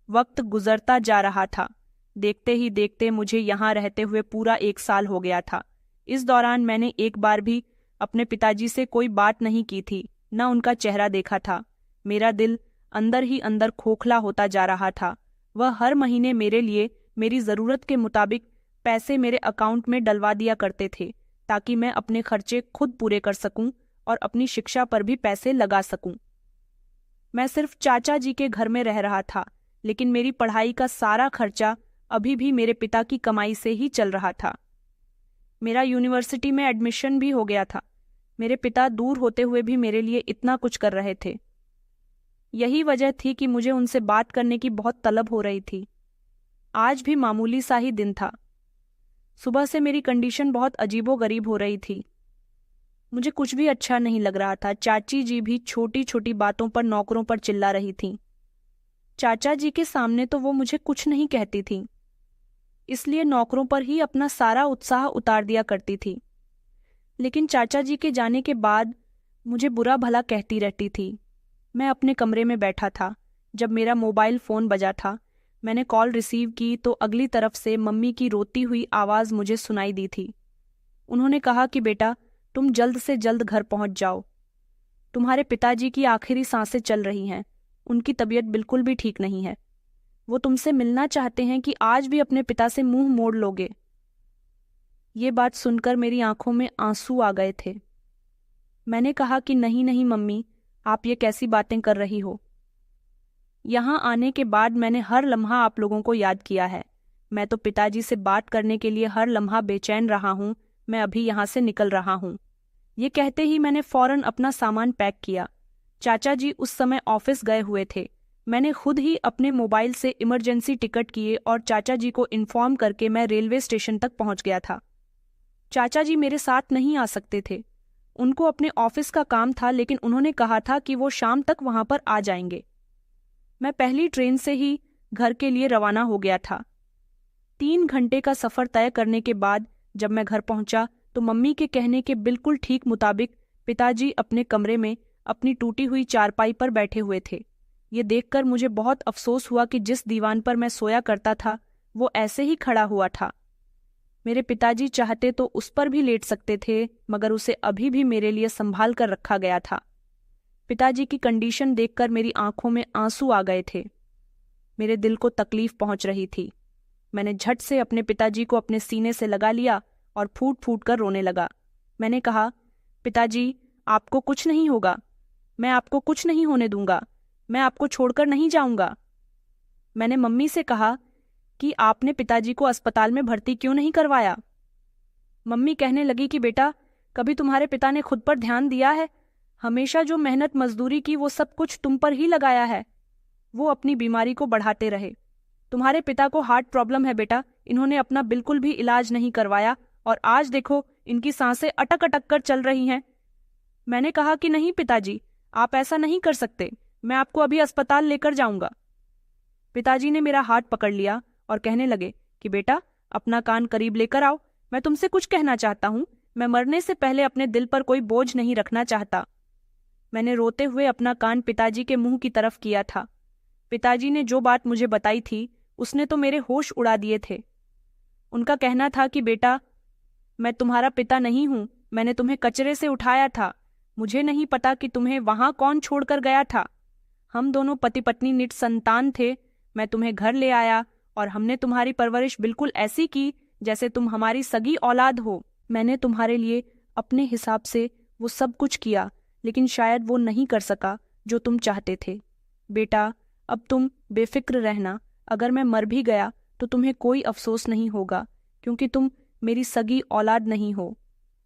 Speaker 1: वक्त गुजरता जा रहा था। देखते ही देखते मुझे यहाँ रहते हुए पूरा 1 साल हो गया था। इस दौरान मैंने एक बार भी अपने पिताजी से कोई बात नहीं की थी, न उनका चेहरा देखा था। मेरा दिल अंदर ही अंदर खोखला होता जा रहा था। वह हर महीने मेरे लिए मेरी ज़रूरत के मुताबिक पैसे मेरे अकाउंट में डलवा दिया करते थे, ताकि मैं अपने खर्चे खुद पूरे कर सकूं और अपनी शिक्षा पर भी पैसे लगा सकूं। मैं सिर्फ चाचा जी के घर में रह रहा था, लेकिन मेरी पढ़ाई का सारा खर्चा अभी भी मेरे पिता की कमाई से ही चल रहा था। मेरा यूनिवर्सिटी में एडमिशन भी हो गया था। मेरे पिता दूर होते हुए भी मेरे लिए इतना कुछ कर रहे थे। यही वजह थी कि मुझे उनसे बात करने की बहुत तलब हो रही थी। आज भी मामूली सा ही दिन था। सुबह से मेरी कंडीशन बहुत अजीबोगरीब हो रही थी। मुझे कुछ भी अच्छा नहीं लग रहा था। चाची जी भी छोटी छोटी बातों पर नौकरों पर चिल्ला रही थीं। चाचा जी के सामने तो वो मुझे कुछ नहीं कहती थीं, इसलिए नौकरों पर ही अपना सारा उत्साह उतार दिया करती थी। लेकिन चाचा जी के जाने के बाद मुझे बुरा भला कहती रहती थी। मैं अपने कमरे में बैठा था जब मेरा मोबाइल फ़ोन बजा था। मैंने कॉल रिसीव की तो अगली तरफ से मम्मी की रोती हुई आवाज़ मुझे सुनाई दी थी। उन्होंने कहा कि बेटा, तुम जल्द से जल्द घर पहुंच जाओ। तुम्हारे पिताजी की आखिरी सांसें चल रही हैं, उनकी तबीयत बिल्कुल भी ठीक नहीं है। वो तुमसे मिलना चाहते हैं कि आज भी अपने पिता से मुंह मोड़ लोगे? ये बात सुनकर मेरी आंखों में आंसू आ गए थे। मैंने कहा कि नहीं नहीं मम्मी, आप ये कैसी बातें कर रही हो। यहाँ आने के बाद मैंने हर लम्हा आप लोगों को याद किया है। मैं तो पिताजी से बात करने के लिए हर लम्हा बेचैन रहा हूँ। मैं अभी यहाँ से निकल रहा हूँ। ये कहते ही मैंने फौरन अपना सामान पैक किया। चाचा जी उस समय ऑफिस गए हुए थे। मैंने खुद ही अपने मोबाइल से इमरजेंसी टिकट किए और चाचा जी को इन्फॉर्म करके मैं रेलवे स्टेशन तक पहुंच गया था। चाचा जी मेरे साथ नहीं आ सकते थे। उनको अपने ऑफिस का काम था, लेकिन उन्होंने कहा था कि वो शाम तक वहां पर आ जाएंगे। मैं पहली ट्रेन से ही घर के लिए रवाना हो गया था। 3 घंटे का सफर तय करने के बाद जब मैं घर पहुंचा तो मम्मी के कहने के बिल्कुल ठीक मुताबिक पिताजी अपने कमरे में अपनी टूटी हुई चारपाई पर बैठे हुए थे। ये देखकर मुझे बहुत अफसोस हुआ कि जिस दीवान पर मैं सोया करता था वो ऐसे ही खड़ा हुआ था। मेरे पिताजी चाहते तो उस पर भी लेट सकते थे, मगर उसे अभी भी मेरे लिए संभाल कर रखा गया था। पिताजी की कंडीशन देखकर मेरी आंखों में आंसू आ गए थे। मेरे दिल को तकलीफ पहुंच रही थी। मैंने झट से अपने पिताजी को अपने सीने से लगा लिया और फूट फूट कर रोने लगा। मैंने कहा, पिताजी, आपको कुछ नहीं होगा। मैं आपको कुछ नहीं होने दूंगा। मैं आपको छोड़कर नहीं जाऊंगा। मैंने मम्मी से कहा कि आपने पिताजी को अस्पताल में भर्ती क्यों नहीं करवाया। मम्मी कहने लगी कि बेटा, कभी तुम्हारे पिता ने खुद पर ध्यान दिया है? हमेशा जो मेहनत मजदूरी की वो सब कुछ तुम पर ही लगाया है। वो अपनी बीमारी को बढ़ाते रहे। तुम्हारे पिता को हार्ट प्रॉब्लम है बेटा, इन्होंने अपना बिल्कुल भी इलाज नहीं करवाया और आज देखो इनकी सांसें अटक अटक कर चल रही हैं। मैंने कहा कि नहीं पिताजी, आप ऐसा नहीं कर सकते। मैं आपको अभी अस्पताल लेकर जाऊंगा। पिताजी ने मेरा हाथ पकड़ लिया और कहने लगे कि बेटा, अपना कान करीब लेकर आओ। मैं तुमसे कुछ कहना चाहता हूँ। मैं मरने से पहले अपने दिल पर कोई बोझ नहीं रखना चाहता। मैंने रोते हुए अपना कान पिताजी के मुंह की तरफ किया था। पिताजी ने जो बात मुझे बताई थी उसने तो मेरे होश उड़ा दिए थे। उनका कहना था कि बेटा, मैं तुम्हारा पिता नहीं हूं। मैंने तुम्हें कचरे से उठाया था। मुझे नहीं पता कि तुम्हें वहां कौन छोड़कर गया था। हम दोनों पति पत्नी निसंतान थे। मैं तुम्हें घर ले आया और हमने तुम्हारी परवरिश बिल्कुल ऐसी की जैसे तुम हमारी सगी औलाद हो। मैंने तुम्हारे लिए अपने हिसाब से वो सब कुछ किया, लेकिन शायद वो नहीं कर सका जो तुम चाहते थे। बेटा, अब तुम बेफिक्र रहना। अगर मैं मर भी गया तो तुम्हें कोई अफसोस नहीं होगा, क्योंकि तुम मेरी सगी औलाद नहीं हो।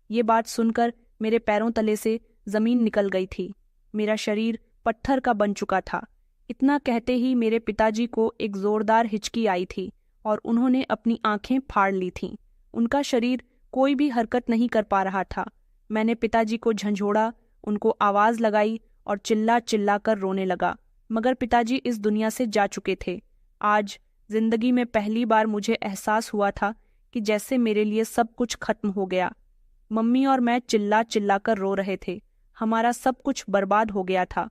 Speaker 1: ये बात सुनकर मेरे पैरों तले से जमीन निकल गई थी। मेरा शरीर पत्थर का बन चुका था। इतना कहते ही मेरे पिताजी को एक जोरदार हिचकी आई थी और उन्होंने अपनी आंखें फाड़ ली थीं। उनका शरीर कोई भी हरकत नहीं कर पा रहा था। मैंने पिताजी को झंझोड़ा, उनको आवाज लगाई और चिल्ला चिल्ला कर रोने लगा, मगर पिताजी इस दुनिया से जा चुके थे। आज जिंदगी में पहली बार मुझे एहसास हुआ था कि जैसे मेरे लिए सब कुछ खत्म हो गया। मम्मी और मैं चिल्ला चिल्ला कर रो रहे थे। हमारा सब कुछ बर्बाद हो गया था।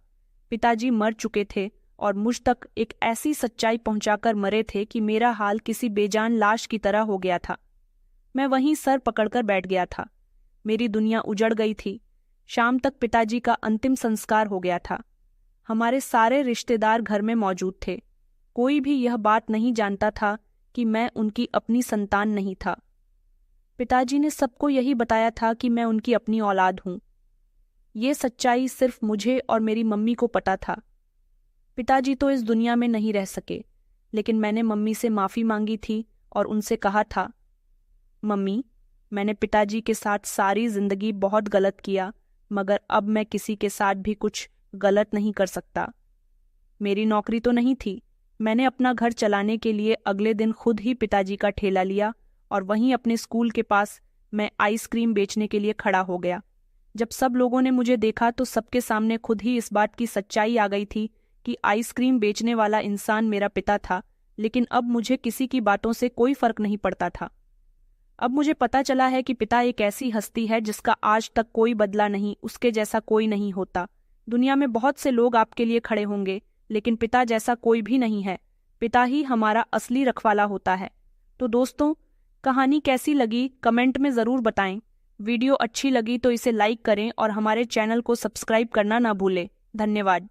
Speaker 1: पिताजी मर चुके थे और मुझ तक एक ऐसी सच्चाई पहुंचाकर मरे थे कि मेरा हाल किसी बेजान लाश की तरह हो गया था। मैं वहीं सर पकड़कर बैठ गया था। मेरी दुनिया उजड़ गई थी। शाम तक पिताजी का अंतिम संस्कार हो गया था। हमारे सारे रिश्तेदार घर में मौजूद थे। कोई भी यह बात नहीं जानता था कि मैं उनकी अपनी संतान नहीं था। पिताजी ने सबको यही बताया था कि मैं उनकी अपनी औलाद हूं। ये सच्चाई सिर्फ मुझे और मेरी मम्मी को पता था। पिताजी तो इस दुनिया में नहीं रह सके, लेकिन मैंने मम्मी से माफ़ी मांगी थी और उनसे कहा था, मम्मी, मैंने पिताजी के साथ सारी जिंदगी बहुत गलत किया, मगर अब मैं किसी के साथ भी कुछ गलत नहीं कर सकता। मेरी नौकरी तो नहीं थी। मैंने अपना घर चलाने के लिए अगले दिन खुद ही पिताजी का ठेला लिया और वहीं अपने स्कूल के पास मैं आइसक्रीम बेचने के लिए खड़ा हो गया। जब सब लोगों ने मुझे देखा तो सबके सामने खुद ही इस बात की सच्चाई आ गई थी कि आइसक्रीम बेचने वाला इंसान मेरा पिता था। लेकिन अब मुझे किसी की बातों से कोई फर्क नहीं पड़ता था। अब मुझे पता चला है कि पिता एक ऐसी हस्ती है जिसका आज तक कोई बदला नहीं, उसके जैसा कोई नहीं होता। दुनिया में बहुत से लोग आपके लिए खड़े होंगे, लेकिन पिता जैसा कोई भी नहीं है। पिता ही हमारा असली रखवाला होता है। तो दोस्तों, कहानी कैसी लगी कमेंट में ज़रूर बताएं। वीडियो अच्छी लगी तो इसे लाइक करें और हमारे चैनल को सब्सक्राइब करना ना भूलें। धन्यवाद।